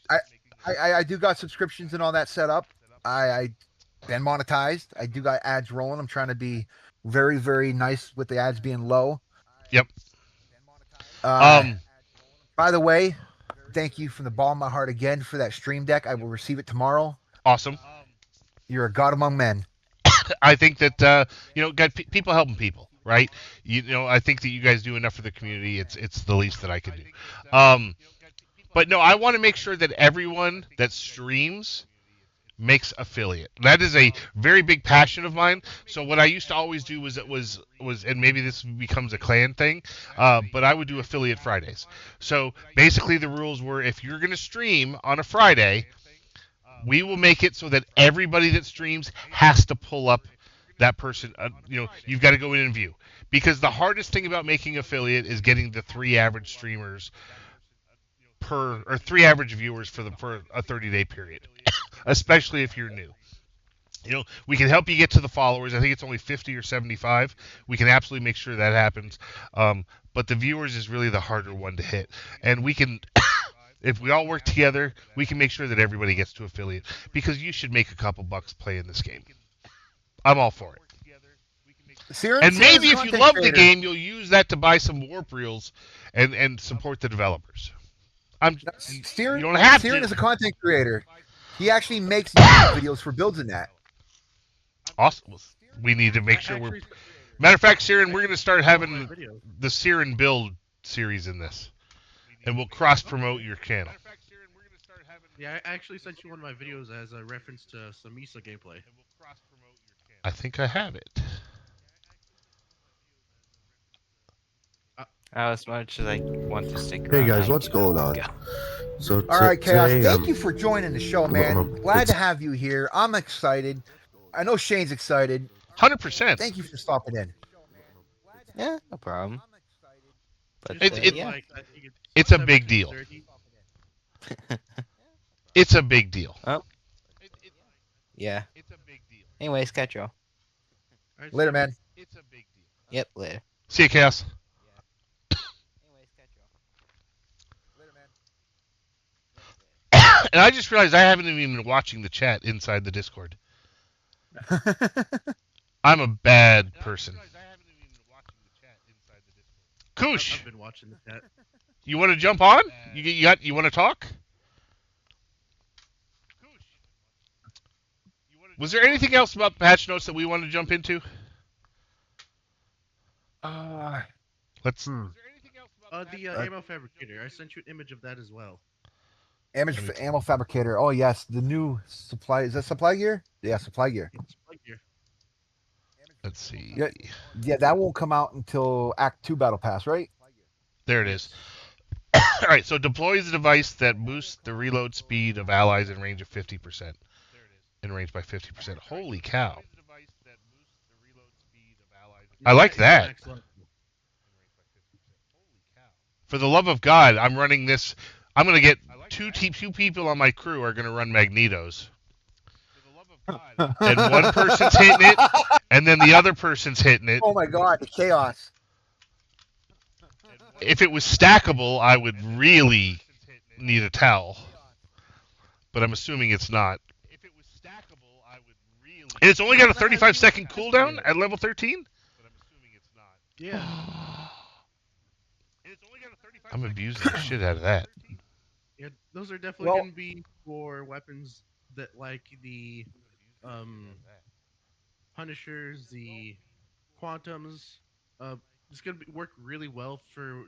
I do got subscriptions and all that set up. I been monetized. I do got ads rolling. I'm trying to be very, very nice with the ads being low. Yep. By the way, thank you from the bottom of my heart again for that stream deck. I will receive it tomorrow. Awesome. You're a god among men. I think that people helping people, right? I think that you guys do enough for the community. It's the least that I can do. But no, I want to make sure that everyone that streams makes affiliate. That is a very big passion of mine. So what I used to always do was and maybe this becomes a clan thing, but I would do affiliate Fridays. So basically the rules were, if you're going to stream on a Friday, we will make it so that everybody that streams has to pull up that person. You've got to go in and view, because the hardest thing about making affiliate is getting the 3 average streamers or 3 average viewers for a 30-day period, especially if you're new. We can help you get to the followers. I think it's only 50 or 75. We can absolutely make sure that happens. But the viewers is really the harder one to hit. And we can, if we all work together, we can make sure that everybody gets to affiliate. Because you should make a couple bucks playing this game. I'm all for it. And maybe if you love the game, you'll use that to buy some warp reels and support the developers. You don't have to. Sirin is a content creator. He actually makes YouTube videos for builds in that. Awesome. We need to make sure we're. Matter of fact, Sirin, we're going to start having the Sirin build series in this, and we'll cross promote your channel. Yeah, I actually sent you one of my videos as a reference to some Misa gameplay. I think I have it. As much as I want to stick around. Hey guys, what's going on? So all right, Chaos, thank you for joining the show, man. Glad to have you here. I'm excited. I know Shane's excited. 100%. Thank you for stopping in. Yeah, no problem. But it's a big deal. It's a big deal. Oh. Yeah. Anyways, catch y'all. Later, man. Yep, later. See you, Chaos. And I just realized I haven't even been watching the chat inside the Discord. I'm a bad person. Koosh, I've been watching the chat. You want to jump on? You want to talk? Was there anything else about patch notes that we want to jump into? Let's. The ammo fabricator. I sent you an image of that as well. Ammo fabricator. Oh yes, the new supply. Is that supply gear? Yeah, supply gear. Let's see. Yeah, that won't come out until Act 2 Battle Pass, right? There it is. All right, so deploys a device that boosts the reload speed of allies in range of 50%. In range by 50%. Holy cow! I like that. For the love of God, I'm running this. I'm going to get two people on my crew are going to run magnetos. And one person's hitting it, and then the other person's hitting it. Oh my God, the chaos. If it was stackable, I would really need a towel. But I'm assuming it's not. And it's only got a 35-second cooldown at level 13? Yeah. I'm abusing the shit out of that. Yeah, those are definitely going to be for weapons that like the Punishers, the Quantums. It's going to work really well for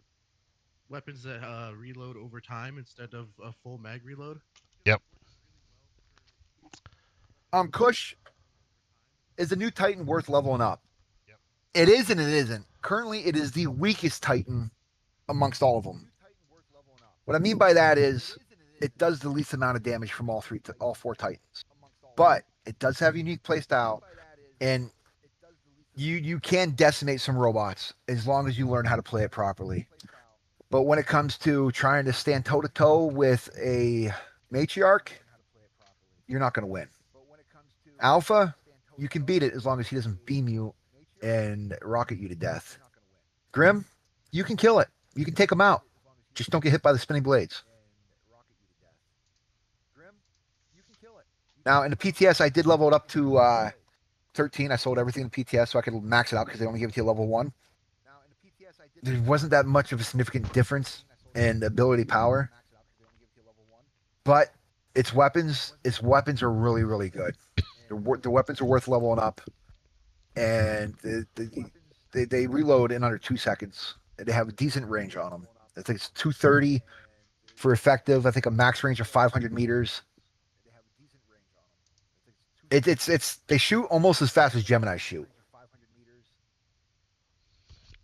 weapons that reload over time instead of a full mag reload. Yep. Kush, is the new Titan worth leveling up? Yep. It is and it isn't. Currently, it is the weakest Titan amongst all of them. What I mean by that is it does the least amount of damage from all four Titans. But it does have a unique playstyle, and you can decimate some robots as long as you learn how to play it properly. But when it comes to trying to stand toe-to-toe with a matriarch, you're not going to win. Alpha, you can beat it as long as he doesn't beam you and rocket you to death. Grim, you can kill it. You can take him out. Just don't get hit by the spinning blades. Now, in the PTS, I did level it up to 13. I sold everything in PTS so I could max it out because they only give it to you level 1. There wasn't that much of a significant difference in ability power. But its weapons are really, really good. The weapons are worth leveling up. And they reload in under 2 seconds. They have a decent range on them. I think it's 230 for effective. I think a max range of 500 meters. They shoot almost as fast as Gemini shoot.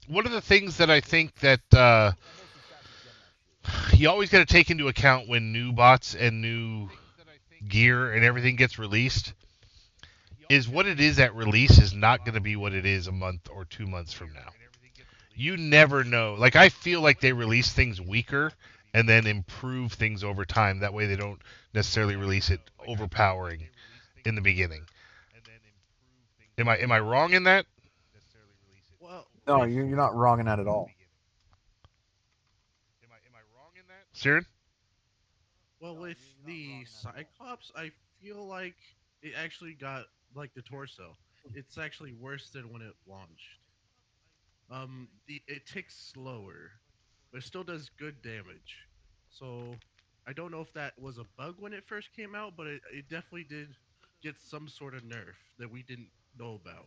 One of the things that I think that you always got to take into account when new bots and new gear and everything gets released is what it is at release is not going to be what it is a month or 2 months from now. You never know. Like, I feel like they release things weaker and then improve things over time. That way they don't necessarily release it overpowering in the beginning. Am I wrong in that? Well, No, with you're not wrong in that at all. Siren? with the Cyclops, I feel like it actually got like the torso. It's actually worse than when it launched. It ticks slower, but it still does good damage. So I don't know if that was a bug when it first came out, but it definitely did get some sort of nerf that we didn't know about.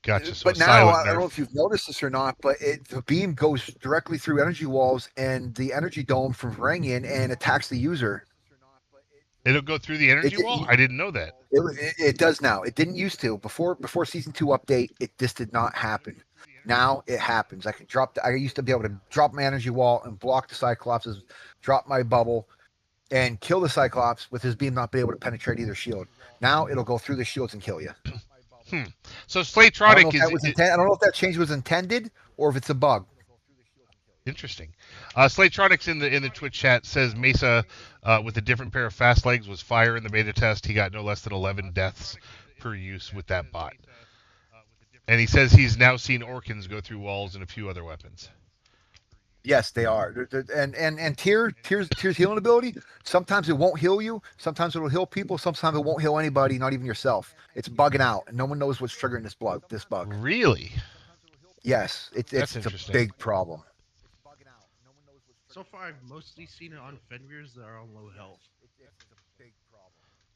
Gotcha. So a But now silent I don't know if nerf. you've noticed this or not, but the beam goes directly through energy walls and the energy dome from Varangian and attacks the user. It'll go through the energy wall? It, I didn't know that. it does now. It didn't used to before season 2 update. This did not happen. Now it happens. I used to be able to drop my energy wall and block the Cyclops, drop my bubble, and kill the Cyclops with his beam not being able to penetrate either shield. Now it'll go through the shields and kill you. So I don't know Slatronic if that was I don't know if that change was intended or if it's a bug. interesting. Slatronic's in the Twitch chat says Mesa with a different pair of fast legs was fire in the beta test. He got no less than 11 deaths per use with that bot. And he says he's now seen Orkans go through walls and a few other weapons. Yes, they are. And Tyr's healing ability. Sometimes it won't heal you. Sometimes it'll heal people. Sometimes it won't heal anybody, not even yourself. It's bugging out, and no one knows what's triggering this bug. Really? Yes, it's a big problem. So far, I've mostly seen it on Fenrirs that are on low health.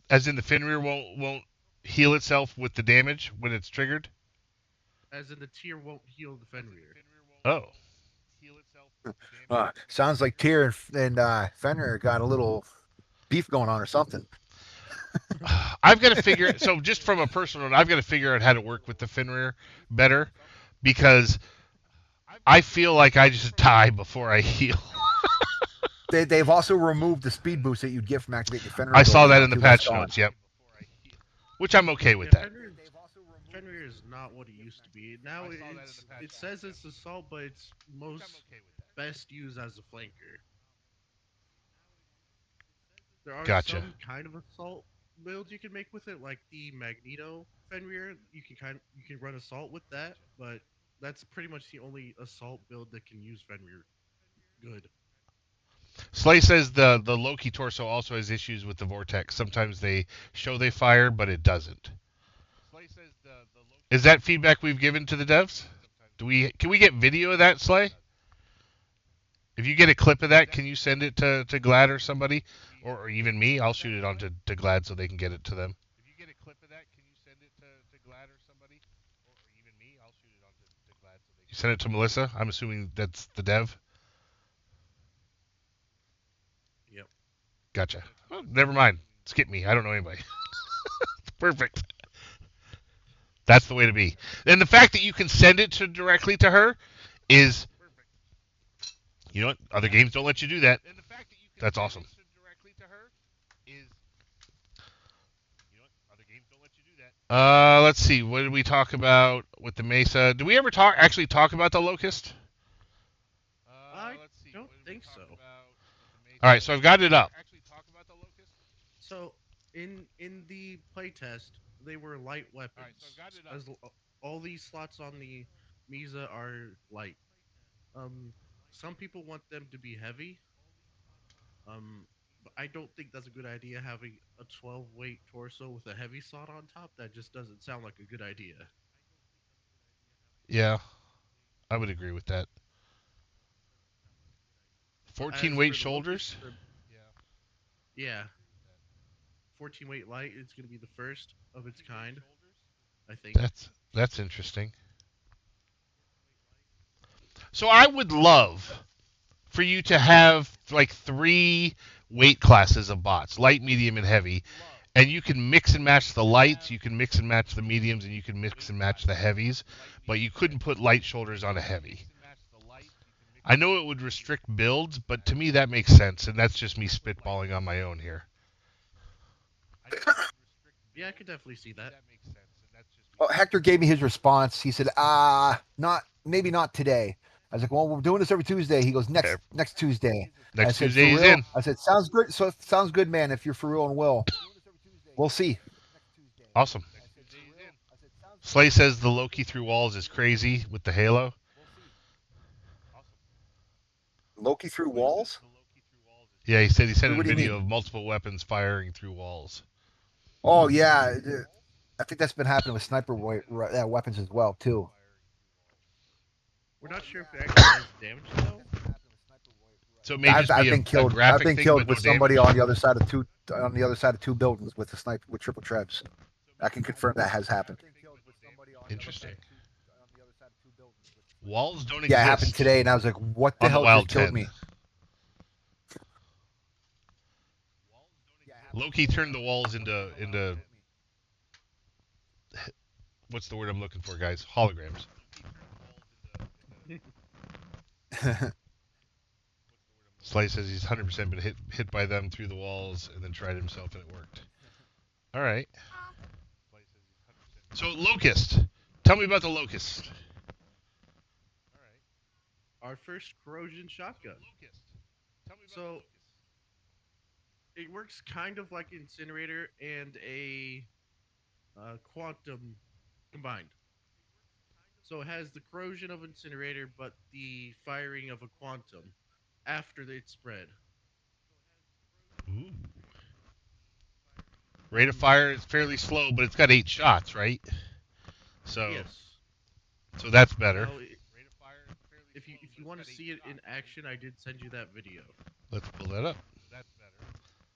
As in the Fenrir won't heal itself with the damage when it's triggered? As in the tier won't heal the Fenrir. Oh. Sounds like Tyr and Fenrir got a little beef going on or something. I've got to figure so just from a personal note, I've got to figure out how to work with the Fenrir better because I feel like I just die before I heal. They've also removed the speed boost that you'd get from activating the Fenrir. I saw that in the patch notes, yep. Which I'm okay with that. Fenrir is not what it used to be. Now it says it's assault, but it's most best used as a flanker. There are some kind of assault builds you can make with it, like the Magneto Fenrir. You can run assault with that, but that's pretty much the only assault build that can use Fenrir good. Slay says the Loki torso also has issues with the vortex. Sometimes they show they fire, but it doesn't. Is that feedback we've given to the devs? Can we get video of that, Slay? If you get a clip of that, can you send it to Glad or somebody? Or even me? I'll shoot it on to Glad so they can get it to them. You send it to Melissa? I'm assuming that's the dev? Yep. Gotcha. Oh, never mind. Skip me. I don't know anybody. Perfect. That's the way to be. And the fact that you can send it directly to her is, you know what? Other games don't let you do that. That's awesome. Let's see. What did we talk about with the Mesa? Did we ever actually talk about the Locust? I don't think so. All right, so I've got it up. So in the playtest, they were light weapons. All these slots on the Mesa are light. Some people want them to be heavy. But I don't think that's a good idea having a 12 weight torso with a heavy slot on top. That just doesn't sound like a good idea. Yeah, I would agree with that. 14 weight shoulders? Yeah. 14 weight light. It's going to be the first of its kind, I think. That's interesting. So I would love for you to have like 3 weight classes of bots, light, medium, and heavy, and you can mix and match the lights, you can mix and match the mediums, and you can mix and match the heavies, but you couldn't put light shoulders on a heavy. I know it would restrict builds, but to me that makes sense, and that's just me spitballing on my own here. Yeah, I could definitely see that. Well, Hector gave me his response. He said, maybe not today. I was like, well, we're doing this every Tuesday. He goes, next Tuesday. Next Tuesday he's in. I said, sounds good. So sounds good, man. If you're for real and will, we'll see. Awesome. Slay says the Loki through walls is crazy with the Halo. Loki through walls? Yeah, he said he sent What a do you video mean? of multiple weapons firing through walls. Oh yeah, I think that's been happening with sniper weapons as well too. We're not sure if it actually does damage though. So it may just be been killed. a graphic I've been thing, killed but with no somebody damage. on the other side of two buildings with a sniper with triple trebs. I can confirm that has happened. Interesting. Walls don't exist. Yeah, it happened today, and I was like, "What the on the hell Wild just killed 10. me?" Loki turned the walls into what's the word I'm looking for, guys? Holograms. Slay says he's 100% been hit by them through the walls and then tried himself and it worked. All right. So Locust. Tell me about the Locust. Our first corrosion shotgun. So it works kind of like Incinerator and a Quantum combined. So it has the corrosion of Incinerator, but the firing of a Quantum after it's spread. Ooh. Rate of fire is fairly slow, but it's got 8 shots, right? So Yes. So that's better. Now, if you want to see it in action, I did send you that video. Let's pull that up.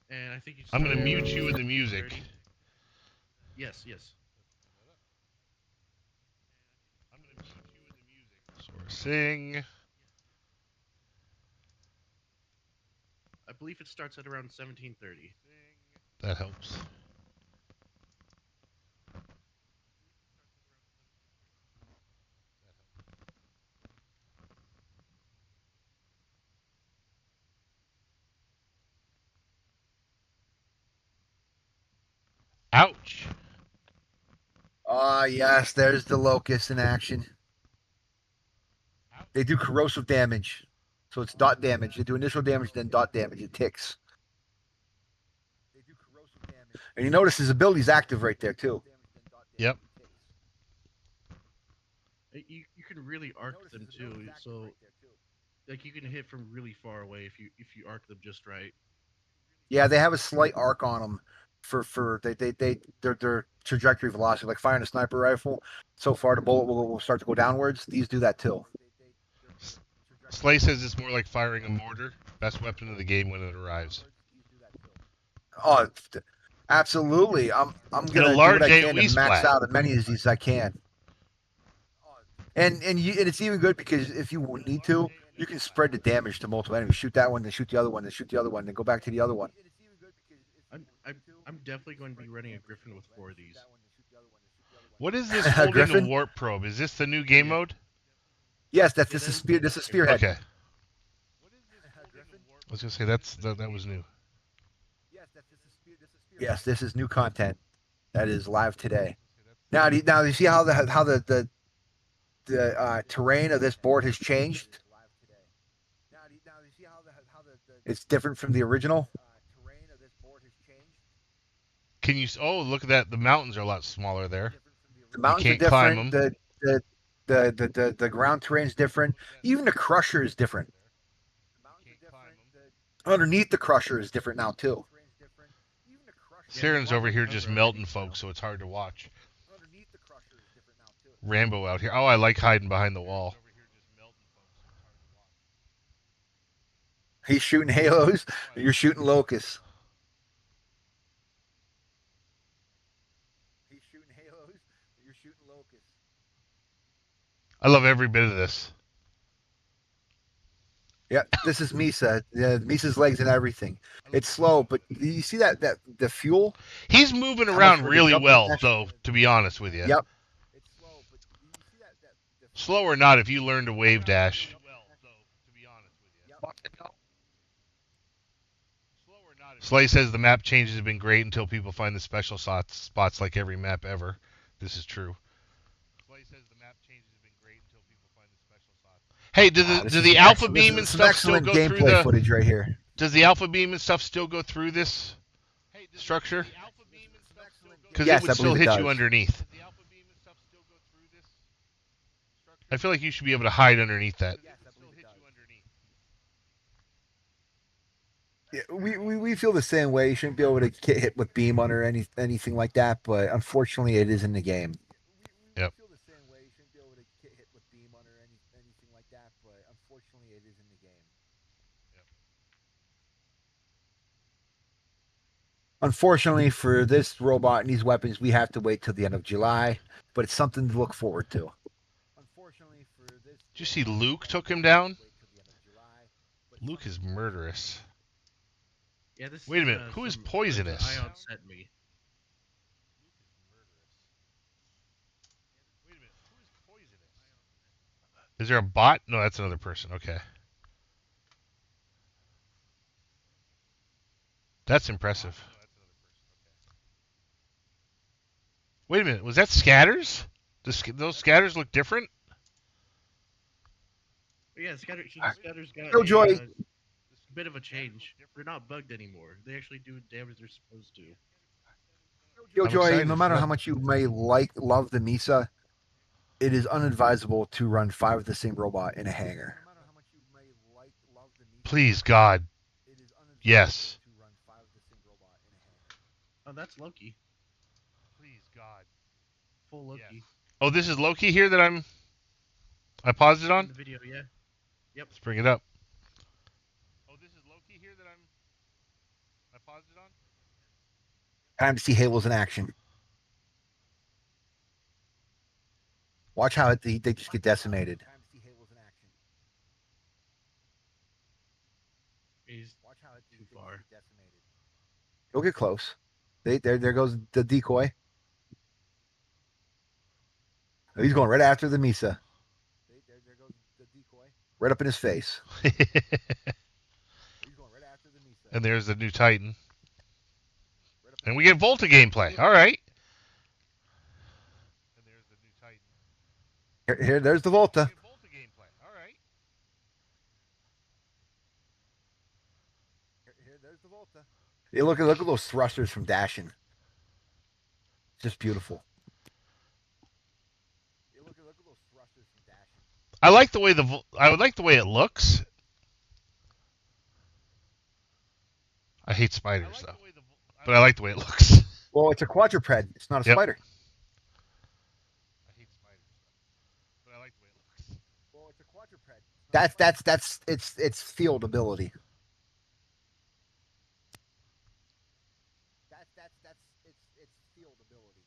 And I think I'm going to mute you in the music. 30. Yes. Sourcing. I believe it starts at around 1730. That helps. Ouch. Yes, there's the Locust in action. They do corrosive damage. So it's dot damage. They do initial damage, then dot damage. It ticks. And you notice his ability's active right there, too. Yep. You can really arc them too, so like you can hit from really far away if you arc them just right. Yeah, they have a slight arc on them for their trajectory velocity, like firing a sniper rifle. So far, the bullet will start to go downwards. These do that too. Slay says it's more like firing a mortar. Best weapon of the game when it arrives. Oh, absolutely. I'm gonna do large what I can AoE to max splat. out as many of these as I can. And it's even good because if you need to, you can spread the damage to multiple enemies. Shoot that one, then shoot the other one, then shoot the other one, then go back to the other one. I'm definitely going to be running a Griffin with 4 of these. What is this holding a Griffin? warp probe? Is this the new game mode? Yes, this is spearhead. Okay. I was gonna say that was new. Yes, this is new content that is live today. Now, do you see how the terrain of this board has changed? It's different from the original. Can you? Oh, look at that! The mountains are a lot smaller there. The mountains can't are climb different. The ground terrain is different. Even the crusher is different. Underneath the crusher is different now too. Siren's over here just melting folks, so it's hard to watch. Rambo out here. Oh, I like hiding behind the wall. He's shooting halos. You're shooting locusts. I love every bit of this. Yeah, this is Misa. Yeah, Misa's legs and everything. It's slow, but you see that the fuel? He's moving How around much for the really jump well, protection? though, to be honest with you. Yep. Slow or not, if you learn to wave dash. Slay says the map changes have been great until people find the special spots like every map ever. This is true. Hey, do the alpha beam and stuff still go through gameplay footage right here? Does the alpha beam and stuff still go through this structure? Because Yes, it I would still believe it hit you does. underneath. I feel like you should be able to hide underneath that. Yeah, we feel the same way. You shouldn't be able to get hit with beam under anything like that, but unfortunately, it is in the game. Yep. Unfortunately, for this robot and these weapons, we have to wait till the end of July, but it's something to look forward to. Did you see Luke took him down? Luke is murderous. Yeah, this Wait a minute, who is poisonous? Ion sent me. Is there a bot? No, that's another person. Okay. That's impressive. Wait a minute, was that Scatters? Those Scatters look different? Yeah, Scatter's got Killjoy. a bit of a change. They're not bugged anymore. They actually do damage they're supposed to. Killjoy, no matter how much you may love the Misa, it is unadvisable to run 5 of the same robot in a hangar. Please, God. Yes. Oh, that's Loki. Please, God. Full Loki. Yes. Oh, this is Loki here that I paused it on? In the video, yeah. Yep. Let's bring it up. Oh, this is Loki here that I paused it on? Time to see Halos in action. Watch how they just get decimated. He's too far. He'll get close. There goes the decoy. Oh, he's going right after the Misa. Right up in his face. And there's the new Titan. And we get Volta gameplay. All right. There's the Volta. Hey, look at those thrusters from Dashin. Just beautiful. I like the way it looks. I hate spiders though, but I like the way it looks. Well, it's a quadruped. It's not a spider. I hate spiders, but I like the way it looks. Well, it's a quadruped. That's its field ability. It's field ability.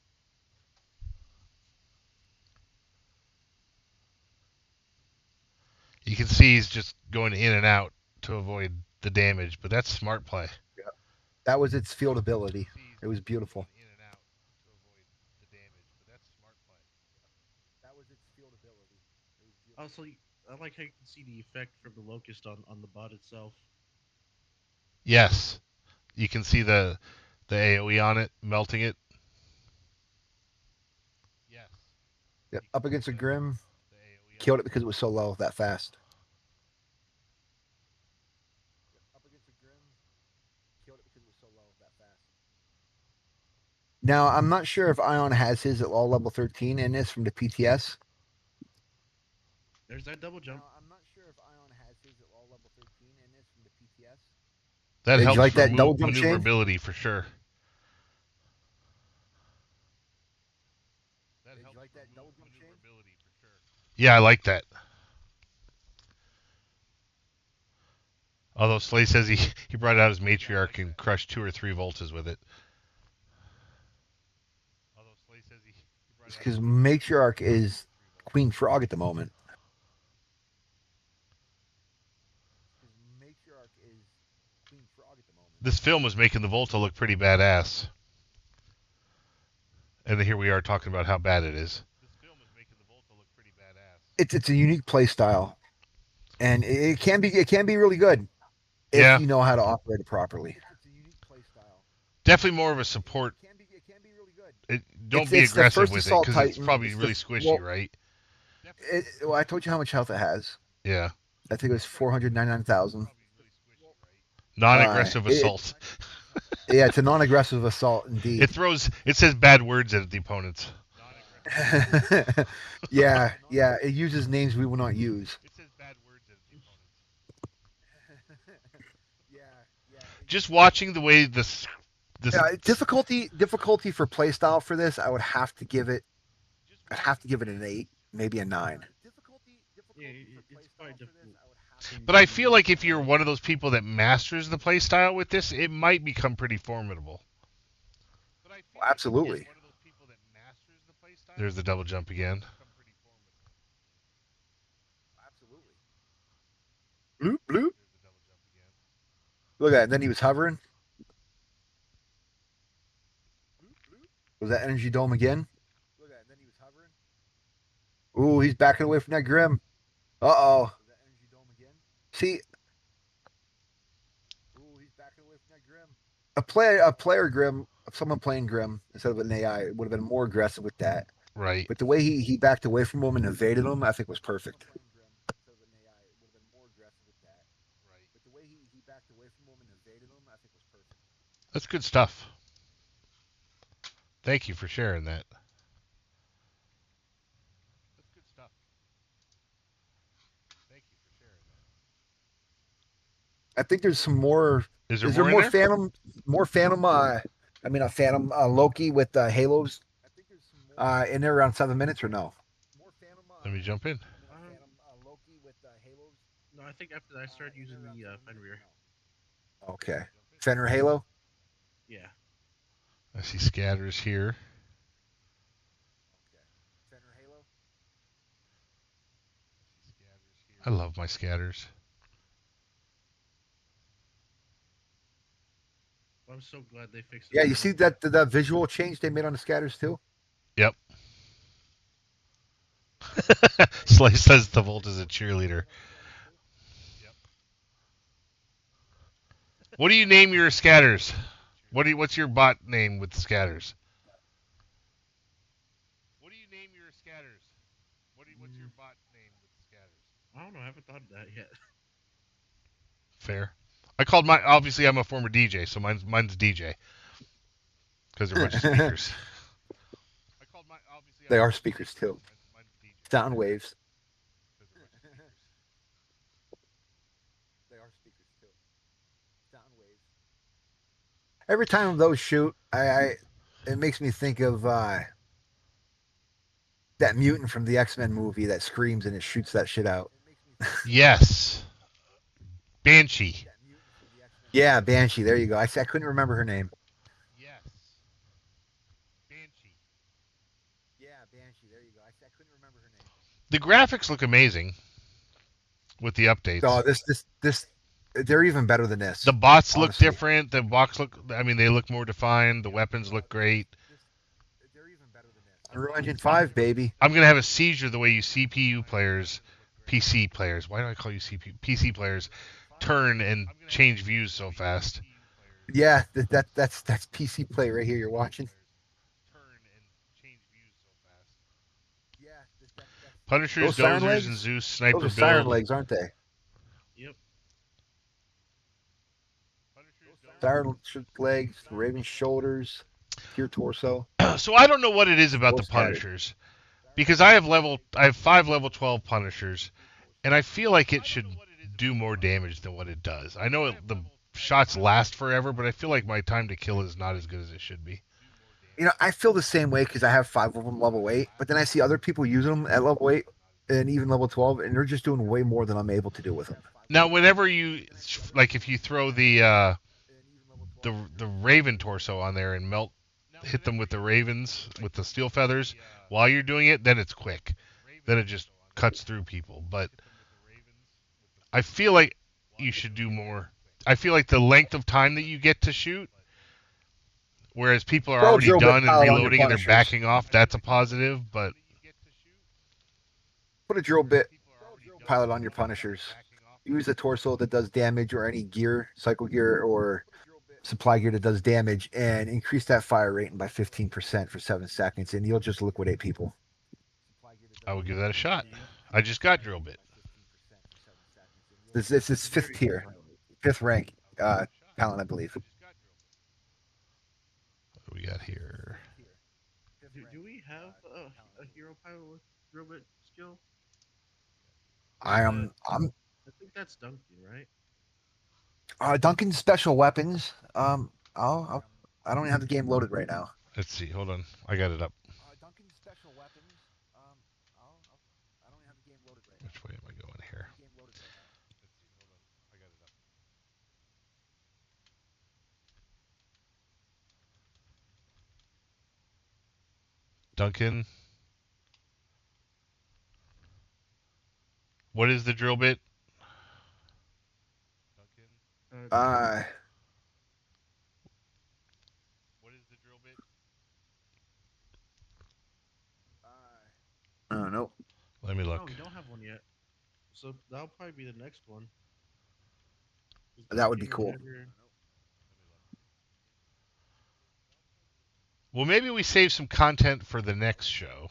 You can see he's just going in and out to avoid the damage, but that's smart play. Yeah. That was its field ability. It was beautiful. Also, I like how you can see the effect from the Locust on the bot itself. Yes. You can see the AoE on it, melting it. Yes. Yep. Up against a Grim. Killed it because it was so low that fast. Now, I'm not sure if Ion has his at all level 13 in this from the PTS. There's that double jump. I'm not sure if Ion has his at all level 13 in this from the PTS. That helps like for that double jump maneuverability for sure. Yeah, I like that. Although Slay says he brought out his matriarch and crushed 2 or 3 Voltas with it. Because matriarch is Queen Frog at the moment. This film was making the Volta look pretty badass. And here we are talking about how bad it is. It's a unique play style, and it can be really good if you know how to operate it properly. Definitely more of a support. Don't be aggressive with it because it's probably really squishy, right? Well, I told you how much health it has. Yeah. I think it was 499,000. Non-aggressive assault. Yeah, it's a non-aggressive assault indeed. It says bad words at the opponents. Yeah. It uses names we will not use. It says bad words at the opponents. Just watching the way this Yeah, difficulty for playstyle for this, I would have to give it. I'd have to give it an 8, maybe a 9. Yeah, it's quite difficult. But I feel like if you're one of those people that masters the playstyle with this, it might become pretty formidable. Absolutely. There's the double jump again. Bloop bloop. Look at that. And then he was hovering. Was that energy dome again? Ooh, he's backing away from that Grim. Uh-oh. See, a player Grim, someone playing Grim instead of an AI would have been more aggressive with that. Right. But the way he backed away from him and evaded him, I think was perfect. That's good stuff. Thank you for sharing that. I think there's some more. Is there there more more in there? Phantom? More Phantom? I mean, a Phantom Loki with Halos in there around 7 minutes or no? Let me jump in. No, I think after that I started using the Fenrir. Okay, Fenrir Halo. Yeah. I see scatters here. I love my scatters. I'm so glad they fixed it. Yeah, you see that visual change they made on the scatters too? Yep. Slice says the Volt is a cheerleader. What do you name your scatters? What's your bot name with the scatters? What do you name your scatters? What's your bot name with the scatters? I don't know. I haven't thought of that yet. Fair. I called my. Obviously, I'm a former DJ, so mine's DJ. Because they're a bunch of speakers. They are speakers too. Sound waves. Every time those shoot, it makes me think of that mutant from the X-Men movie that screams and it shoots that shit out. Yes. Banshee. Yeah, Banshee. There you go. I couldn't remember her name. Yes. Banshee. Yeah, Banshee. There you go. I couldn't remember her name. The graphics look amazing with the updates. Oh, this. They're even better than this. The bots honestly. look different. The box look. I mean, they look more defined. The weapons look great. They're even better than this. Unreal Engine 5, baby. I'm gonna have a seizure the way you CPU players, PC players. Why do I call you CPU? PC players turn and change views so fast. Yeah, that's PC play right here. You're watching. Punishers, Those Dozers, and Zeus sniper those are build. siren legs, aren't they? Yep. Siren legs, Raven shoulders, pure torso. So I don't know what it is about Both the scattered. Punishers, because I have 5 level 12 Punishers, and I feel like it should do more damage than what it does. I know the shots last forever, but I feel like my time to kill is not as good as it should be. You know, I feel the same way because I have 5 of them level 8, but then I see other people using them at level 8 and even level 12, and they're just doing way more than I'm able to do with them. Now, whenever you if you throw the Raven torso on there and hit them with the Ravens with the steel feathers while you're doing it, then it's quick. Then it just cuts through people. But I feel like you should do more. I feel like the length of time that you get to shoot, whereas people are already done and reloading and they're backing off, that's a positive. But put a drill bit pilot on your Punishers. Use a torso that does damage or any gear, cycle gear or supply gear that does damage, and increase that fire rate by 15% for 7 seconds, and you'll just liquidate people. I will give that a shot. I just got drill bit. This is 5th tier, 5th rank talent, I believe. What do we got here? do we have a hero pilot with drill bit skill? Is I that am. I'm. I think that's Duncan, right? Duncan's special weapons. I don't even have the game loaded right now. Let's see. Hold on. I got it up. Duncan's special weapons. I don't even have the game loaded right now. Which way am I going here? Duncan. What is the drill bit? Uh, What is the drill bit? nope. Let me No, look. we don't have one yet. So that'll probably be the next one. That would be Duncan cool. Well, maybe we save some content for the next show.